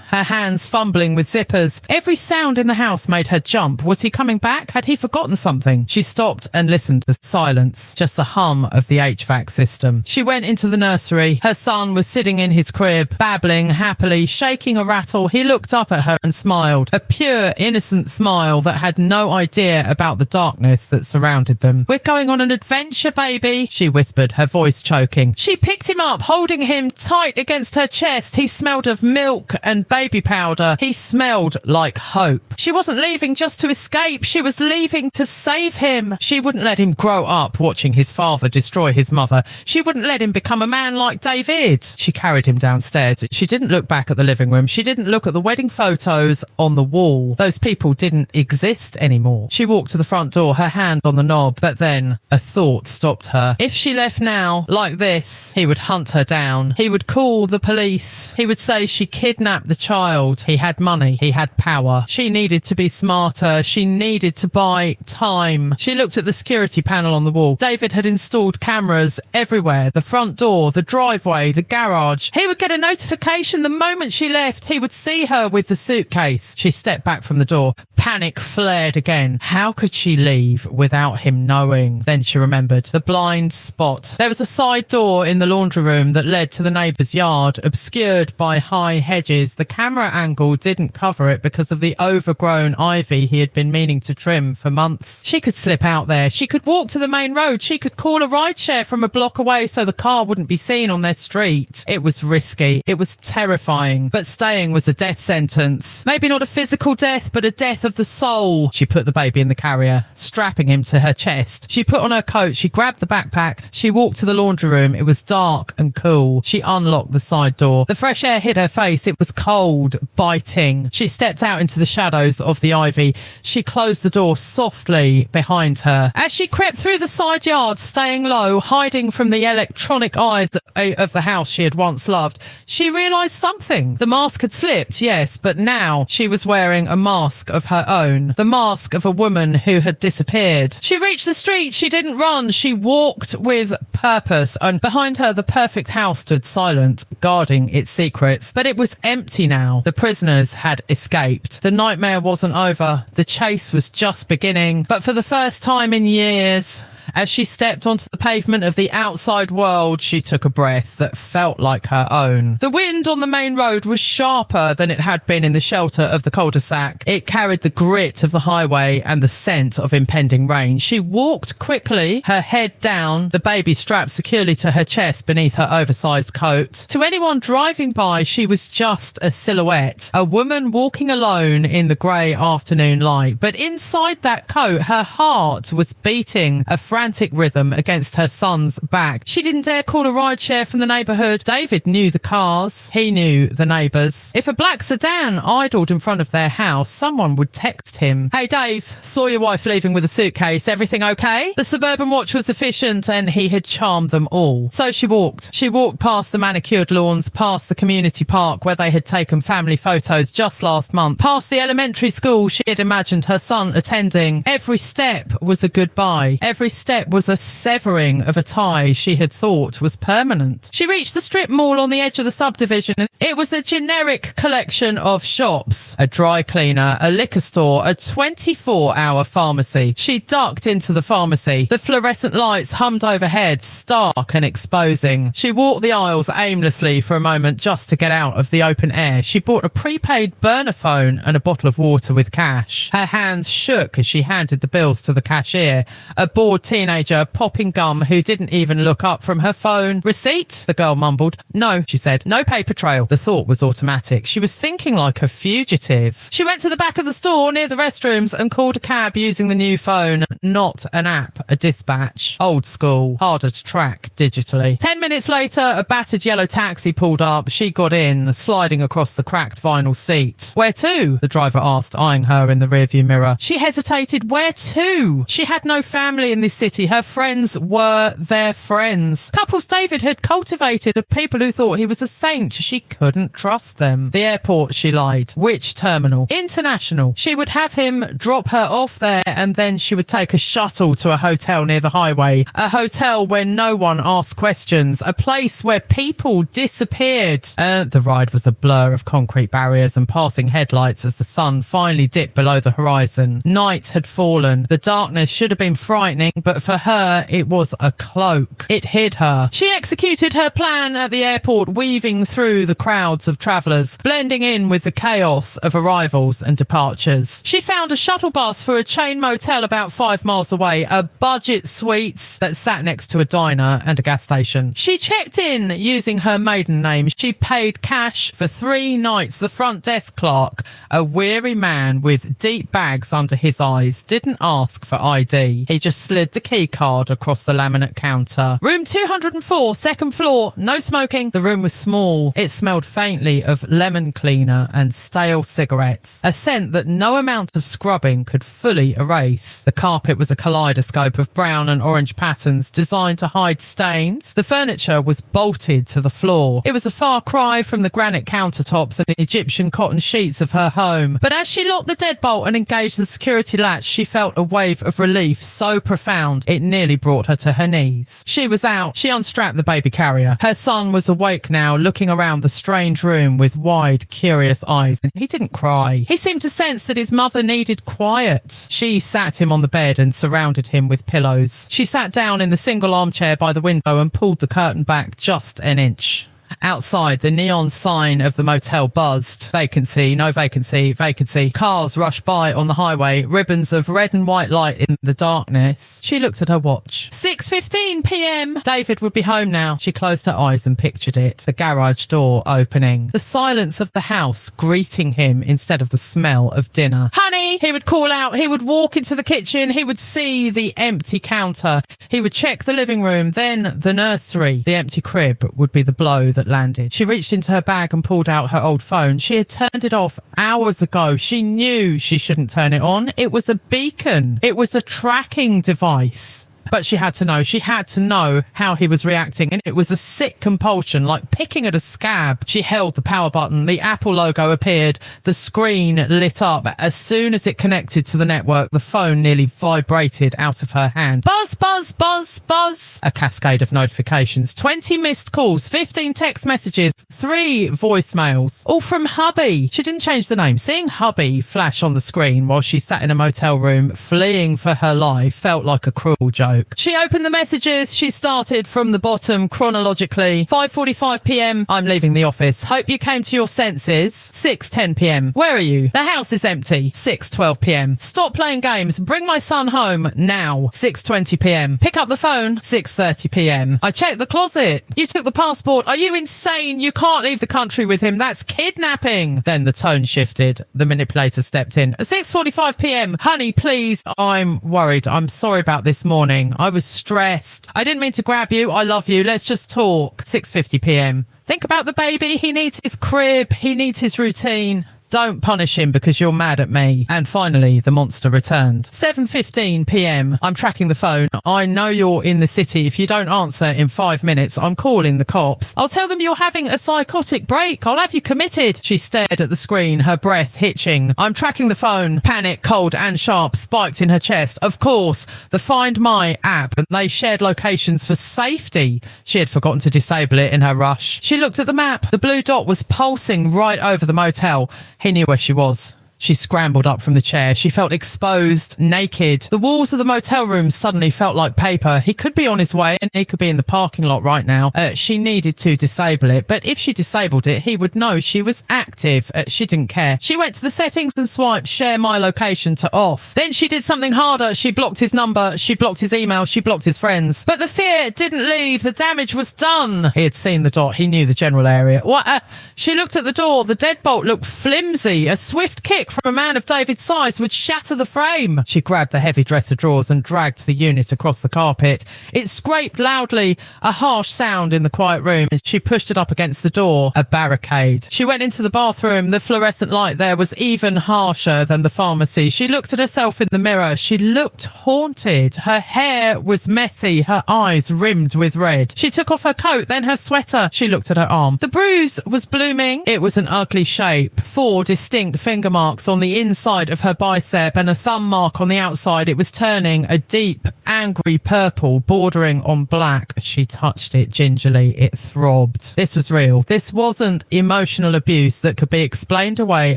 her hands fumbling with zippers. Every sound in the house made her jump. Was he coming back? Had he forgotten something? She stopped and listened to silence, just the hum of the HVAC system. She went into the nursery. Her son was sitting in his crib, babbling happily, shaking a rattle. He looked up at her and smiled, a pure, innocent smile that had no idea about the darkness that surrounded them. We're going on an adventure, baby, she whispered, her voice choking. She picked him up, holding him tight against her chest. He smelled of milk and baby powder. He smelled like hope. She wasn't leaving just to escape. She was leaving to save him. She wouldn't let him grow up watching his father destroy his mother. She wouldn't let him become a man like David. She carried him downstairs. She didn't look back at the living room. She didn't look at the wedding photos on the wall. Those people didn't exist anymore. She walked to the front door, her hand on the knob, but then a thought stopped her. If she left now, like this, he would hunt her down. He would call the police. He would say she killed kidnap the child. He had money. He had power. She needed to be smarter. She needed to buy time. She looked at the security panel on the wall. David had installed cameras everywhere. The front door, the driveway, the garage. He would get a notification the moment she left. He would see her with the suitcase. She stepped back from the door. Panic flared again. How could she leave without him knowing? Then she remembered the blind spot. There was a side door in the laundry room that led to the neighbour's yard, obscured by high hedges. The camera angle didn't cover it because of the overgrown ivy he had been meaning to trim for months. She could slip out there. She could walk to the main road. She could call a rideshare from a block away so the car wouldn't be seen on their street. It was risky. It was terrifying. But staying was a death sentence. Maybe not a physical death, but a death of the soul. She put the baby in the carrier, strapping him to her chest. She put on her coat. She grabbed the backpack. She walked to the laundry room. It was dark and cool. She unlocked the side door. The fresh air hit her face. It was cold, biting. She stepped out into the shadows of the ivy. She closed the door softly behind her. As she crept through the side yard, staying low, hiding from the electronic eyes of the house she had once loved, she realised something. The mask had slipped, yes, but now she was wearing a mask of her own. The mask of a woman who had disappeared. She reached the street. She didn't run. She walked with purpose, and behind her the perfect house stood silent, guarding its secrets. But it was empty now. The prisoners had escaped. The nightmare wasn't over. The chase was just beginning. But for the first time in years, as she stepped onto the pavement of the outside world, she took a breath that felt like her own. The wind on the main road was sharper than it had been in the shelter of the cul-de-sac. It carried the grit of the highway and the scent of impending rain. She walked quickly, her head down, the baby strapped securely to her chest beneath her oversized coat. To anyone driving by, she was just a silhouette, a woman walking alone in the grey afternoon light. But inside that coat, her heart was beating a frantic rhythm against her son's back. She didn't dare call a rideshare from the neighbourhood. David knew the cars. He knew the neighbours. If a black sedan idled in front of their house, someone would text him. "Hey Dave, saw your wife leaving with a suitcase. Everything okay?" The suburban watch was efficient and he had charmed them all. So she walked. She walked past the manicured lawns, past the community park where they had taken family photos just last month, past the elementary school she had imagined her son attending. Every step was a goodbye. Every step was a severing of a tie she had thought was permanent. She reached the strip mall on the edge of the subdivision. It was a generic collection of shops, a dry cleaner, a liquor store, a 24-hour pharmacy. She ducked into the pharmacy. The fluorescent lights hummed overhead, stark and exposing. She walked the aisles aimlessly for a moment just to get out of the open air. She bought a prepaid burner phone and a bottle of water with cash. Her hands shook as she handed the bills to the cashier, a bored teenager popping gum who didn't even look up from her phone. "Receipt?" the girl mumbled. "No," she said. "No paper trail." The thought was automatic. She was thinking like a fugitive. She went to the back of the store near the restrooms and called a cab using the new phone. Not an app, a dispatch. Old school, harder to track digitally. 10 minutes later, a battered yellow taxi pulled up. She got in, sliding across the cracked vinyl seat. "Where to?" the driver asked, eyeing her in the rearview mirror. She hesitated. Where to? She had no family in this city. Her friends were their friends. Couples David had cultivated of people who thought he was a saint. She couldn't trust them. The airport, she lied. Which terminal? International. She would have him drop her off there and then she would take a shuttle to a hotel near the highway. A hotel where no one asked questions. A place where people disappeared. The ride was a blur of concrete barriers and passing headlights as the sun finally dipped below the horizon. Night had fallen. The darkness should have been frightening, but for her, it was a cloak. It hid her. She executed her plan at the airport, weaving through the crowds of travellers, blending in with the chaos of arrivals and departures. She found a shuttle bus for a chain motel about 5 miles away, a budget suites that sat next to a diner and a gas station. She checked in using her maiden name. She paid cash for 3 nights. The front desk clerk, a weary man with deep bags under his eyes, didn't ask for ID. He just slid the key card across the laminate counter. Room 204, second floor, no smoking. The room was small. It smelled faintly of lemon cleaner and stale cigarettes, a scent that no amount of scrubbing could fully erase. The carpet was a kaleidoscope of brown and orange patterns designed to hide stains. The furniture was bolted to the floor. It was a far cry from the granite countertops and Egyptian cotton sheets of her home. But as she locked the deadbolt and engaged the security latch, she felt a wave of relief so profound it nearly brought her to her knees. She was out. She unstrapped the baby carrier. Her son was awake now, looking around the strange room with wide, curious eyes, and he didn't cry. He seemed to sense that his mother needed quiet. She sat him on the bed and surrounded him with pillows. She sat down in the single armchair by the window and pulled the curtain back just an inch. Outside, the neon sign of the motel buzzed. Vacancy, no vacancy, vacancy. Cars rushed by on the highway, ribbons of red and white light in the darkness. She looked at her watch. 6:15 p.m. David would be home now. She closed her eyes and pictured it. The garage door opening. The silence of the house greeting him instead of the smell of dinner. Honey, he would call out. He would walk into the kitchen. He would see the empty counter. He would check the living room, then the nursery. The empty crib would be the blow that landed. She reached into her bag and pulled out her old phone. She had turned it off hours ago. She knew she shouldn't turn it on. It was a beacon. It was a tracking device. But she had to know. She had to know how he was reacting. And it was a sick compulsion, like picking at a scab. She held the power button. The Apple logo appeared. The screen lit up. As soon as it connected to the network, the phone nearly vibrated out of her hand. Buzz, buzz, buzz, buzz. A cascade of notifications. 20 missed calls, 15 text messages, 3 voicemails, all from hubby. She didn't change the name. Seeing hubby flash on the screen while she sat in a motel room, fleeing for her life, felt like a cruel joke. She opened the messages. She started from the bottom chronologically. 5:45 p.m. I'm leaving the office. Hope you came to your senses. 6:10 p.m. Where are you? The house is empty. 6:12 p.m. Stop playing games. Bring my son home now. 6:20 p.m. Pick up the phone. 6:30 p.m. I checked the closet. You took the passport. Are you insane? You can't leave the country with him. That's kidnapping. Then the tone shifted. The manipulator stepped in. 6:45 p.m. Honey, please. I'm worried. I'm sorry about this morning. I was stressed. I didn't mean to grab you. I love you. Let's just talk. 6:50 p.m. Think about the baby. He needs his crib. He needs his routine. Don't punish him because you're mad at me. And finally, the monster returned. 7:15 p.m. I'm tracking the phone. I know you're in the city. If you don't answer in 5 minutes, I'm calling the cops. I'll tell them you're having a psychotic break. I'll have you committed. She stared at the screen, her breath hitching. I'm tracking the phone. Panic, cold and sharp, spiked in her chest. Of course, the Find My app, and they shared locations for safety. She had forgotten to disable it in her rush. She looked at the map. The blue dot was pulsing right over the motel. He knew where she was. She scrambled up from the chair. She felt exposed, naked. The walls of the motel room suddenly felt like paper. He could be on his way and he could be in the parking lot right now. She needed to disable it, but if she disabled it, he would know she was active. She didn't care. She went to the settings and swiped share my location to off. Then she did something harder. She blocked his number. She blocked his email. She blocked his friends. But the fear didn't leave. The damage was done. He had seen the dot. He knew the general area. What? She looked at the door. The deadbolt looked flimsy. A swift kick from a man of David's size would shatter the frame. She grabbed the heavy dresser drawers and dragged the unit across the carpet. It scraped loudly, a harsh sound in the quiet room. She pushed it up against the door, a barricade. She went into the bathroom. The fluorescent light there was even harsher than the pharmacy. She looked at herself in the mirror. She looked haunted. Her hair was messy, her eyes rimmed with red. She took off her coat, then her sweater. She looked at her arm. The bruise was blooming. It was an ugly shape. 4 distinct finger marks on the inside of her bicep and a thumb mark on the outside. It was turning a deep, angry purple bordering on black. She touched it gingerly. It throbbed. This was real. This wasn't emotional abuse that could be explained away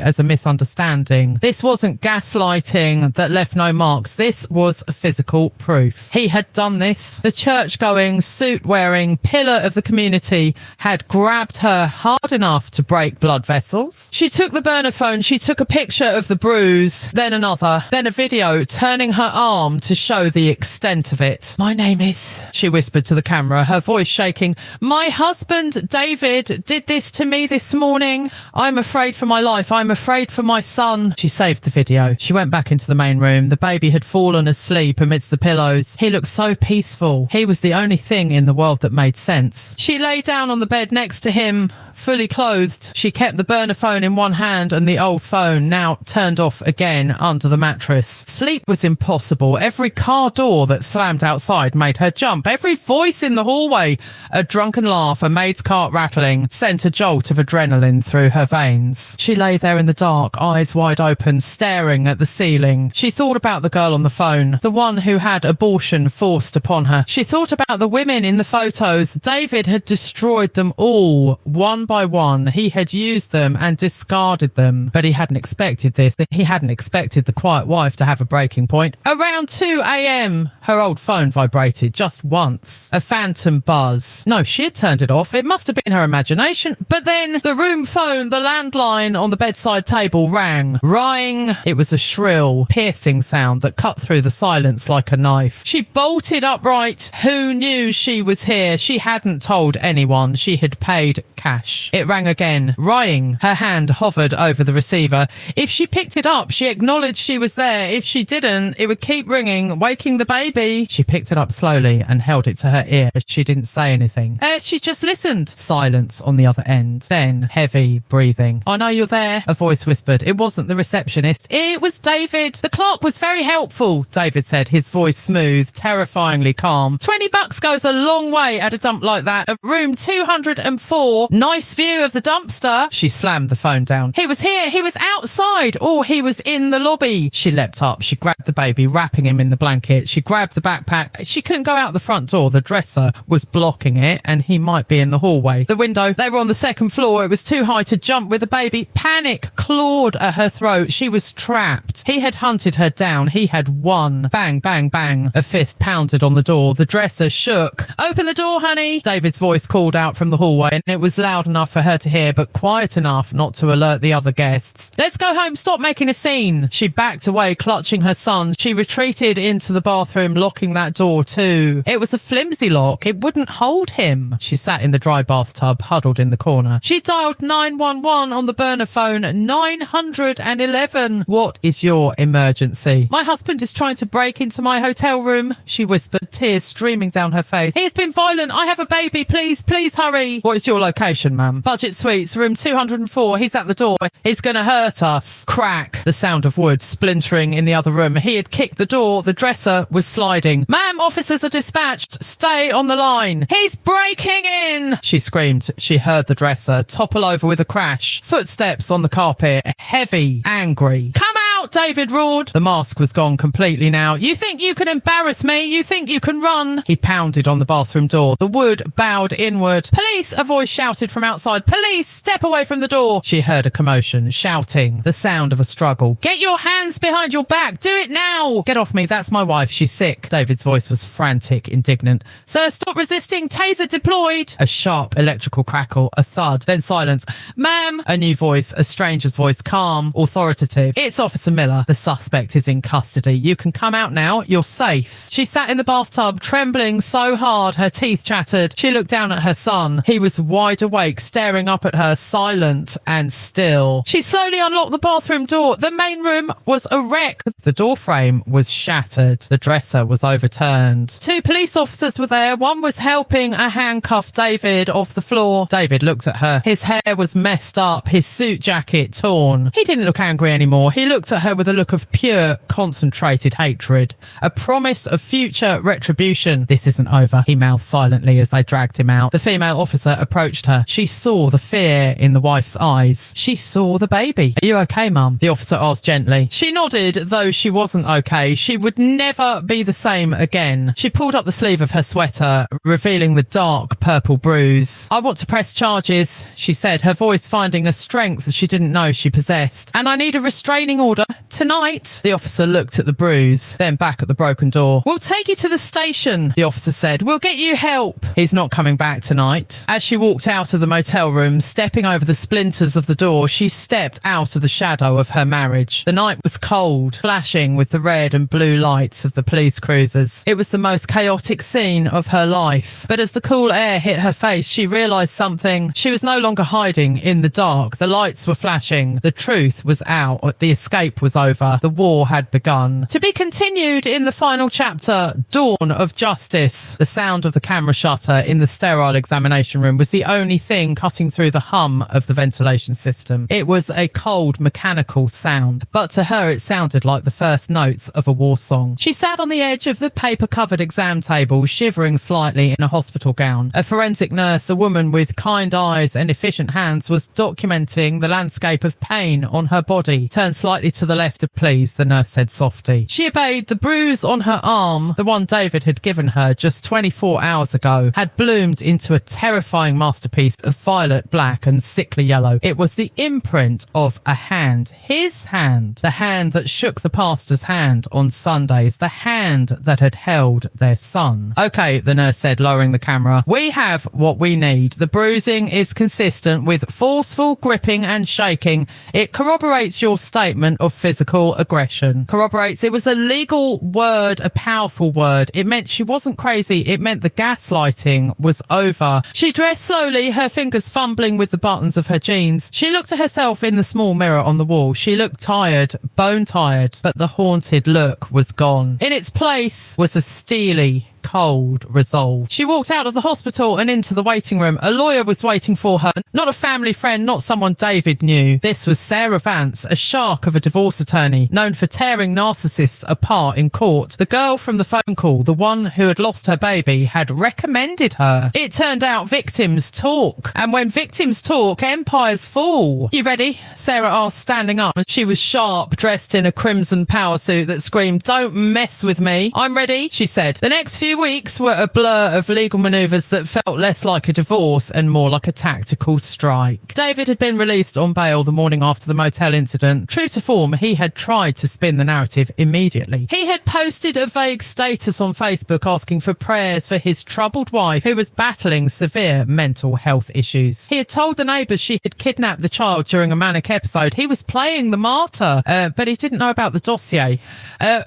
as a misunderstanding. This wasn't gaslighting that left no marks. This was physical proof. He had done this. The church-going, suit-wearing pillar of the community had grabbed her hard enough to break blood vessels. She took the burner phone. She took a picture of the bruise, then another, then a video turning her arm to show the extent scent of it. My name is, she whispered to the camera, her voice shaking. My husband, David, did this to me this morning. I'm afraid for my life. I'm afraid for my son. She saved the video. She went back into the main room. The baby had fallen asleep amidst the pillows. He looked so peaceful. He was the only thing in the world that made sense. She lay down on the bed next to him, fully clothed. She kept the burner phone in one hand and the old phone, now turned off again, under the mattress. Sleep was impossible. Every car door that slammed outside made her jump. Every voice in the hallway, a drunken laugh, a maid's cart rattling, sent a jolt of adrenaline through her veins. She lay there in the dark, eyes wide open, staring at the ceiling. She thought about the girl on the phone, the one who had abortion forced upon her. She thought about the women in the photos. David had destroyed them all, one by one. He had used them and discarded them, but he hadn't expected this. He hadn't expected the quiet wife to have a breaking point. Around 2 a.m, her old phone vibrated just once. A phantom buzz. No, she had turned it off. It must have been her imagination. But then the room phone, the landline on the bedside table, rang. Ring. It was a shrill, piercing sound that cut through the silence like a knife. She bolted upright. Who knew she was here? She hadn't told anyone. She had paid cash. It rang again. Ring. Her hand hovered over the receiver. If she picked it up, she acknowledged she was there. If she didn't, it would keep ringing, waking the baby. She picked it up slowly and held it to her ear. She didn't say anything. She just listened. Silence on the other end. Then heavy breathing. I know you're there, a voice whispered. It wasn't the receptionist. It was David. The clerk was very helpful, David said, his voice smooth, terrifyingly calm. $20 goes a long way at a dump like that. At room 204, nice view of the dumpster. She slammed the phone down. He was here. He was outside. Or he was in the lobby. She leapt up. She grabbed the baby, wrapping him in the blanket. She grabbed the backpack. She couldn't go out the front door. The dresser was blocking it, and he might be in the hallway. The window, they were on the second floor. It was too high to jump with the baby. Panic clawed at her throat. She was trapped. He had hunted her down. He had won. Bang, bang, bang. A fist pounded on the door. The dresser shook. Open the door, honey. David's voice called out from the hallway, and it was loud enough for her to hear, but quiet enough not to alert the other guests. Let's go home. Stop making a scene. She backed away, clutching her son. She retreated into the bathroom, locking that door too. It was a flimsy lock. It wouldn't hold him. She sat in the dry bathtub, huddled in the corner. She dialed 911 on the burner phone. 911. What is your emergency? My husband is trying to break into my hotel room, she whispered, tears streaming down her face. He has been violent. I have a baby. Please, please hurry. What is your location, ma'am? Budget Suites, room 204. He's at the door. He's going to hurt us. Crack. The sound of wood splintering in the other room. He had kicked the door. The dresser was sliding. Ma'am, officers are dispatched. Stay on the line. He's breaking in, she screamed. She heard the dresser topple over with a crash. Footsteps on the carpet. Heavy, angry. Come out, David roared. The mask was gone completely now. You think you can embarrass me? You think you can run? He pounded on the bathroom door. The wood bowed inward. Police, a voice shouted from outside. Police, step away from the door. She heard a commotion, shouting, the sound of a struggle. Get your hands behind your back. Do it now. Get off me. That's my wife. She's sick. David's voice was frantic, indignant. Sir, stop resisting. Taser deployed. A sharp electrical crackle, a thud, then silence. Ma'am, a new voice, a stranger's voice, calm, authoritative. It's Officer Miller. The suspect is in custody. You can come out now. You're safe. She sat in the bathtub, trembling so hard her teeth chattered. She looked down at her son. He was wide awake, staring up at her, silent and still. She slowly unlocked the bathroom door. The main room was a wreck. The door frame was shattered. The dresser was overturned. 2 police officers were there. One was helping a handcuffed David off the floor. David looked at her. His hair was messed up, his suit jacket torn. He didn't look angry anymore. He looked at her with a look of pure, concentrated hatred. A promise of future retribution. This isn't over, he mouthed silently as they dragged him out. The female officer approached her. She saw the fear in the wife's eyes. She saw the baby. Are you okay, Mum? The officer asked gently. She nodded, though she wasn't okay. She would never be the same again. She pulled up the sleeve of her sweater, revealing the dark purple bruise. I want to press charges, she said, her voice finding a strength she didn't know she possessed. And I need a restraining order. Tonight, the officer looked at the bruise, then back at the broken door. We'll take you to the station, the officer said. We'll get you help. He's not coming back tonight. As she walked out of the motel room, stepping over the splinters of the door, she stepped out of the shadow of her marriage. The night was cold, flashing with the red and blue lights of the police cruisers. It was the most chaotic scene of her life. But as the cool air hit her face, she realised something. She was no longer hiding in the dark. The lights were flashing. The truth was out. The escape was over. The war had begun. To be continued in the final chapter, Dawn of Justice. The sound of the camera shutter in the sterile examination room was the only thing cutting through the hum of the ventilation system. It was a cold, mechanical sound, but to her it sounded like the first notes of a war song. She sat on the edge of the paper-covered exam table, shivering slightly in a hospital gown. A forensic nurse, a woman with kind eyes and efficient hands, was documenting the landscape of pain on her body. Turn slightly to the left, please, the nurse said softly. She obeyed. The bruise on her arm, the one David had given her just 24 hours ago, had bloomed into a terrifying masterpiece of violet, black and sickly yellow. It was the imprint of a hand. His hand. The hand that shook the pastor's hand on Sundays. The hand that had held their son. Okay, the nurse said, lowering the camera. We have what we need. The bruising is consistent with forceful gripping and shaking. It corroborates your statement of physical aggression. Corroborates. It was a legal word, a powerful word. It meant she wasn't crazy. It meant the gaslighting was over. She dressed slowly, her fingers fumbling with the buttons of her jeans. She looked at herself in the small mirror on the wall. She looked tired, bone tired, but the haunted look was gone. In its place was a steely, cold resolve. She walked out of the hospital and into the waiting room. A lawyer was waiting for her. Not a family friend, not someone David knew. This was Sarah Vance, a shark of a divorce attorney, known for tearing narcissists apart in court. The girl from the phone call, the one who had lost her baby, had recommended her. It turned out victims talk. And when victims talk, empires fall. You ready? Sarah asked, standing up. She was sharp, dressed in a crimson power suit that screamed, "Don't mess with me." "I'm ready," she said. The next few weeks were a blur of legal manoeuvres that felt less like a divorce and more like a tactical strike. David had been released on bail the morning after the motel incident. True to form, he had tried to spin the narrative immediately. He had posted a vague status on Facebook asking for prayers for his troubled wife who was battling severe mental health issues. He had told the neighbours she had kidnapped the child during a manic episode. He was playing the martyr, but he didn't know about the dossier.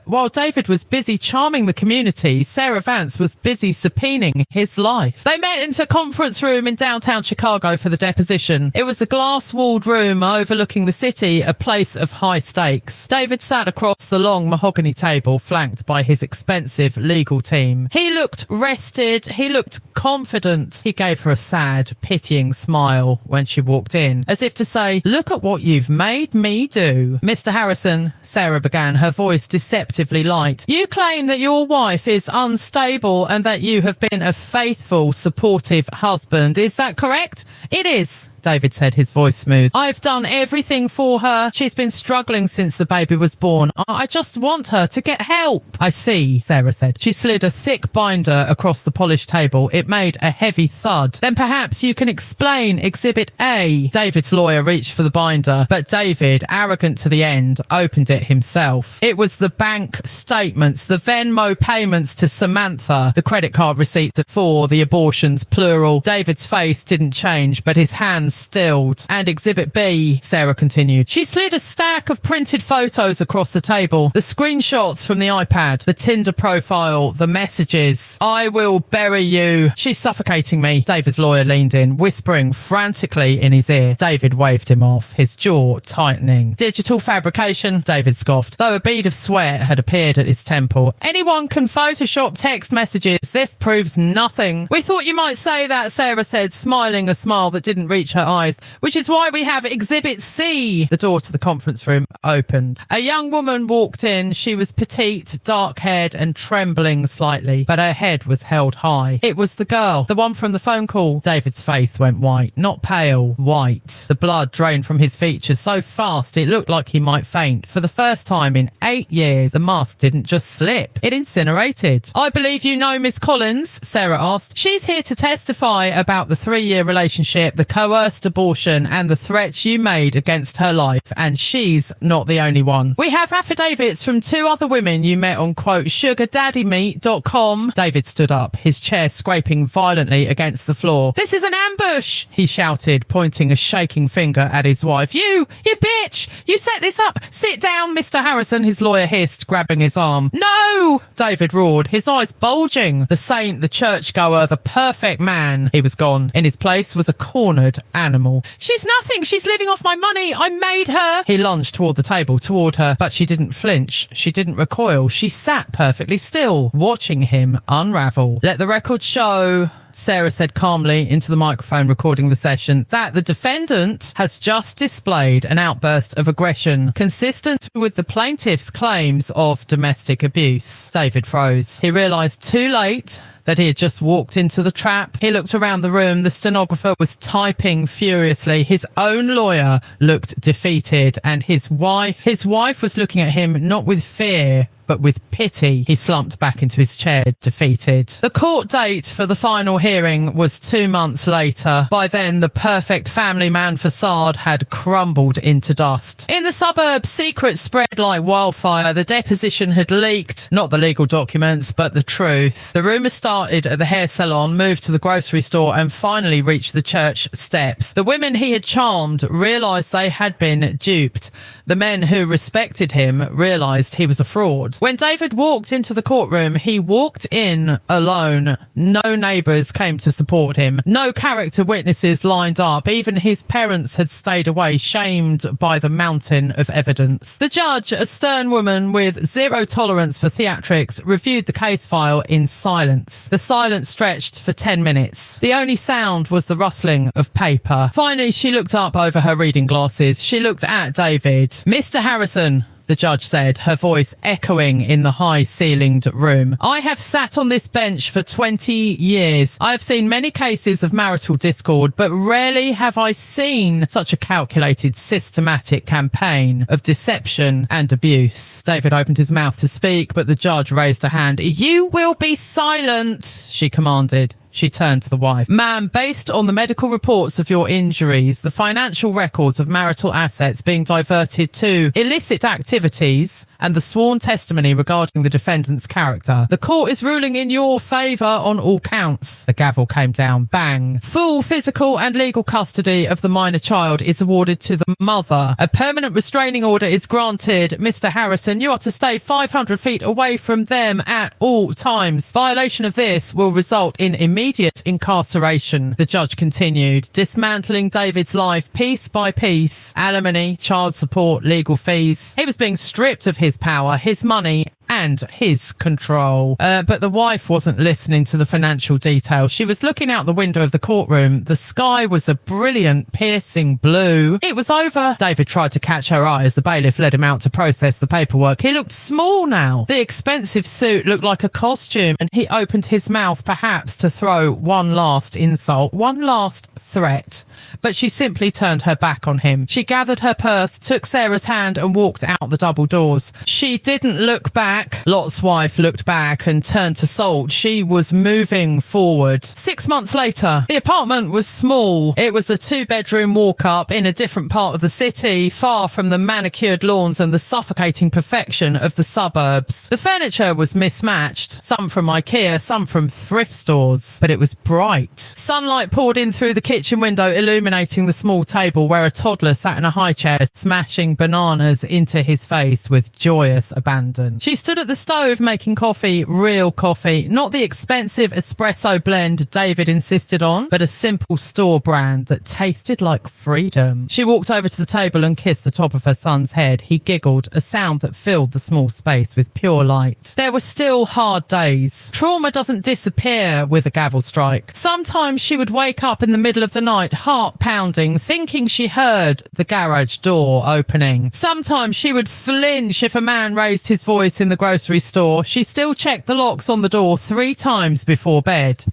While David was busy charming the community, Sarah Vance was busy subpoenaing his life. They met into a conference room in downtown Chicago for the deposition. It was a glass-walled room overlooking the city, a place of high stakes. David sat across the long mahogany table, flanked by his expensive legal team. He looked rested. He looked confident. He gave her a sad, pitying smile when she walked in, as if to say, "Look at what you've made me do." "Mr. Harrison," Sarah began, her voice deceptively light, "you claim that your wife is unstable and that you have been a faithful, supportive husband. Is that correct?" "It is," David said, his voice smooth. "I've done everything for her. She's been struggling since the baby was born. I just want her to get help." "I see," Sarah said. She slid a thick binder across the polished table. It made a heavy thud. "Then perhaps you can explain Exhibit A." David's lawyer reached for the binder, but David, arrogant to the end, opened it himself. It was the bank statements, the Venmo payments to Samantha, the credit card receipts for the abortions, plural. David's face didn't change, but his hands stilled. "And Exhibit B," Sarah continued. She slid a stack of printed photos across the table. The screenshots from the iPad, the Tinder profile, the messages. "I will bury you. She's suffocating me." David's lawyer leaned in, whispering frantically in his ear. David waved him off, his jaw tightening. "Digital fabrication," David scoffed, though a bead of sweat had appeared at his temple. "Anyone can Photoshop text messages. This proves nothing." "We thought you might say that," Sarah said, smiling a smile that didn't reach her eyes, "which is why we have Exhibit C." The door to the conference room opened. A young woman walked in. She was petite, dark-haired and trembling slightly, but her head was held high. It was the the girl, the one from the phone call. David's face went white, not pale, white. The blood drained from his features so fast it looked like he might faint. For the first time in 8 years, the mask didn't just slip, it incinerated. I believe you know Miss Collins, Sarah asked. She's here to testify about the 3-year relationship, the coerced abortion, and the threats you made against her life, and she's not the only one. We have affidavits from 2 other women you met on, quote, sugardaddymeet.com. David stood up, his chair scraping violently against the floor. This is an ambush, he shouted, pointing a shaking finger at his wife. You bitch! You set this up! Sit down, Mr. Harrison, his lawyer hissed, grabbing his arm. No! David roared, his eyes bulging. The saint, the church-goer, the perfect man. He was gone. In his place was a cornered animal. She's nothing! She's living off my money! I made her! He lunged toward the table, toward her, but she didn't flinch. She didn't recoil. She sat perfectly still, watching him unravel. Let the record show, Sarah said calmly into the microphone recording the session, that the defendant has just displayed an outburst of aggression consistent with the plaintiff's claims of domestic abuse. David froze. He realised too late that he had just walked into the trap. He looked around the room. The stenographer was typing furiously. His own lawyer looked defeated, and his wife was looking at him not with fear, but with pity. He slumped back into his chair, defeated. The court date for the final hearing was 2 months later. By then, the perfect family man facade had crumbled into dust. In the suburbs, secrets spread like wildfire. The deposition had leaked, not the legal documents, but the truth. The rumours started at the hair salon, moved to the grocery store, and finally reached the church steps. The women he had charmed realised they had been duped. The men who respected him realised he was a fraud. When David walked into the courtroom, he walked in alone. No neighbours came to support him. No character witnesses lined up. Even his parents had stayed away, shamed by the mountain of evidence. The judge, a stern woman with zero tolerance for theatrics, reviewed the case file in silence. The silence stretched for 10 minutes. The only sound was the rustling of paper. Finally, she looked up over her reading glasses. She looked at David. Mr. Harrison, the judge said, her voice echoing in the high-ceilinged room. I have sat on this bench for 20 years. I have seen many cases of marital discord, but rarely have I seen such a calculated, systematic campaign of deception and abuse. David opened his mouth to speak, but the judge raised a hand. You will be silent, she commanded. She turned to the wife. Ma'am, based on the medical reports of your injuries, the financial records of marital assets being diverted to illicit activities, and the sworn testimony regarding the defendant's character, the court is ruling in your favour on all counts. The gavel came down. Bang. Full physical and legal custody of the minor child is awarded to the mother. A permanent restraining order is granted. Mr. Harrison, you are to stay 500 feet away from them at all times. Violation of this will result in immediate incarceration. The judge continued, dismantling David's life piece by piece. Alimony, child support, legal fees. He was being stripped of his power, his money, and his control. But the wife wasn't listening to the financial details. She was looking out the window of the courtroom. The sky was a brilliant, piercing blue. It was over. David tried to catch her eye as the bailiff led him out to process the paperwork. He looked small now. The expensive suit looked like a costume, and he opened his mouth perhaps to throw one last insult, one last threat. But she simply turned her back on him. She gathered her purse, took Sarah's hand, and walked out the double doors. She didn't look back. Lot's wife looked back and turned to Salt. She was moving forward. 6 months later, the apartment was small. It was a 2-bedroom walk-up in a different part of the city, far from the manicured lawns and the suffocating perfection of the suburbs. The furniture was mismatched, some from IKEA, some from thrift stores, but it was bright. Sunlight poured in through the kitchen window, illuminating the small table where a toddler sat in a high chair, smashing bananas into his face with joyous abandon. She stood at the stove making coffee, real coffee, not the expensive espresso blend David insisted on, but a simple store brand that tasted like freedom. She walked over to the table and kissed the top of her son's head. He giggled, a sound that filled the small space with pure light. There were still hard days. Trauma doesn't disappear with a gavel strike. Sometimes she would wake up in the middle of the night, heart pounding, thinking she heard the garage door opening. Sometimes she would flinch if a man raised his voice in the the grocery store, she still checked the locks on the door 3 times before bed.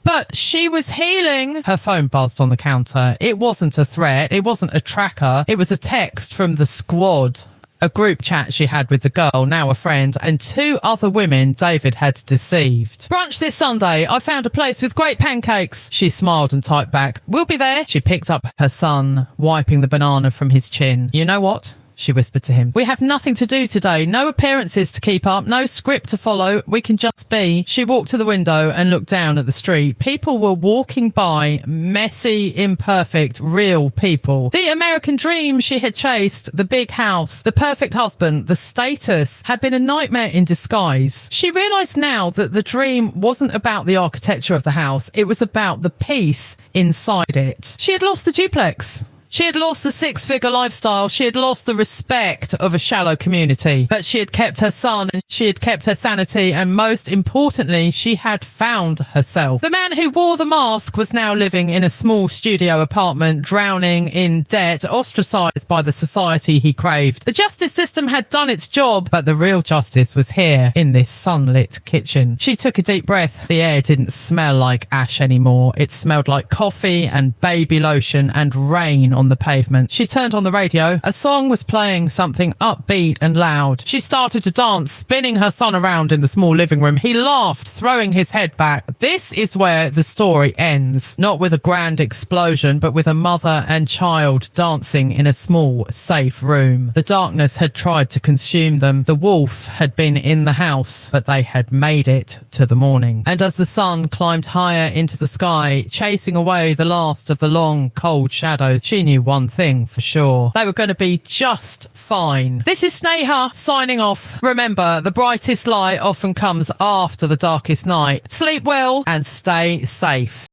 But she was healing. Her phone buzzed on the counter. It wasn't a threat. It wasn't a tracker. It was a text from the squad. A group chat she had with the girl, now a friend, and 2 other women David had deceived. Brunch this Sunday. I found a place with great pancakes. She smiled and typed back, "We'll be there." She picked up her son, wiping the banana from his chin. "You know what?" she whispered to him. "We have nothing to do today. No appearances to keep up. No script to follow. We can just be." She walked to the window and looked down at the street. People were walking by. Messy, imperfect, real people. The American dream she had chased, the big house, the perfect husband, the status, had been a nightmare in disguise. She realised now that the dream wasn't about the architecture of the house. It was about the peace inside it. She had lost the duplex. She had lost the 6-figure lifestyle. She had lost the respect of a shallow community. But she had kept her son, and she had kept her sanity, and most importantly, she had found herself. The man who wore the mask was now living in a small studio apartment, drowning in debt, ostracised by the society he craved. The justice system had done its job, but the real justice was here, in this sunlit kitchen. She took a deep breath. The air didn't smell like ash anymore. It smelled like coffee and baby lotion and rain on the pavement. She turned on the radio. A song was playing, something upbeat and loud. She started to dance, spinning her son around in the small living room. He laughed, throwing his head back. This is where the story ends. Not with a grand explosion, but with a mother and child dancing in a small, safe room. The darkness had tried to consume them. The wolf had been in the house, but they had made it to the morning. And as the sun climbed higher into the sky, chasing away the last of the long, cold shadows, she knew one thing for sure. They were going to be just fine. This is Sneha signing off. Remember, the brightest light often comes after the darkest night. Sleep well and stay safe.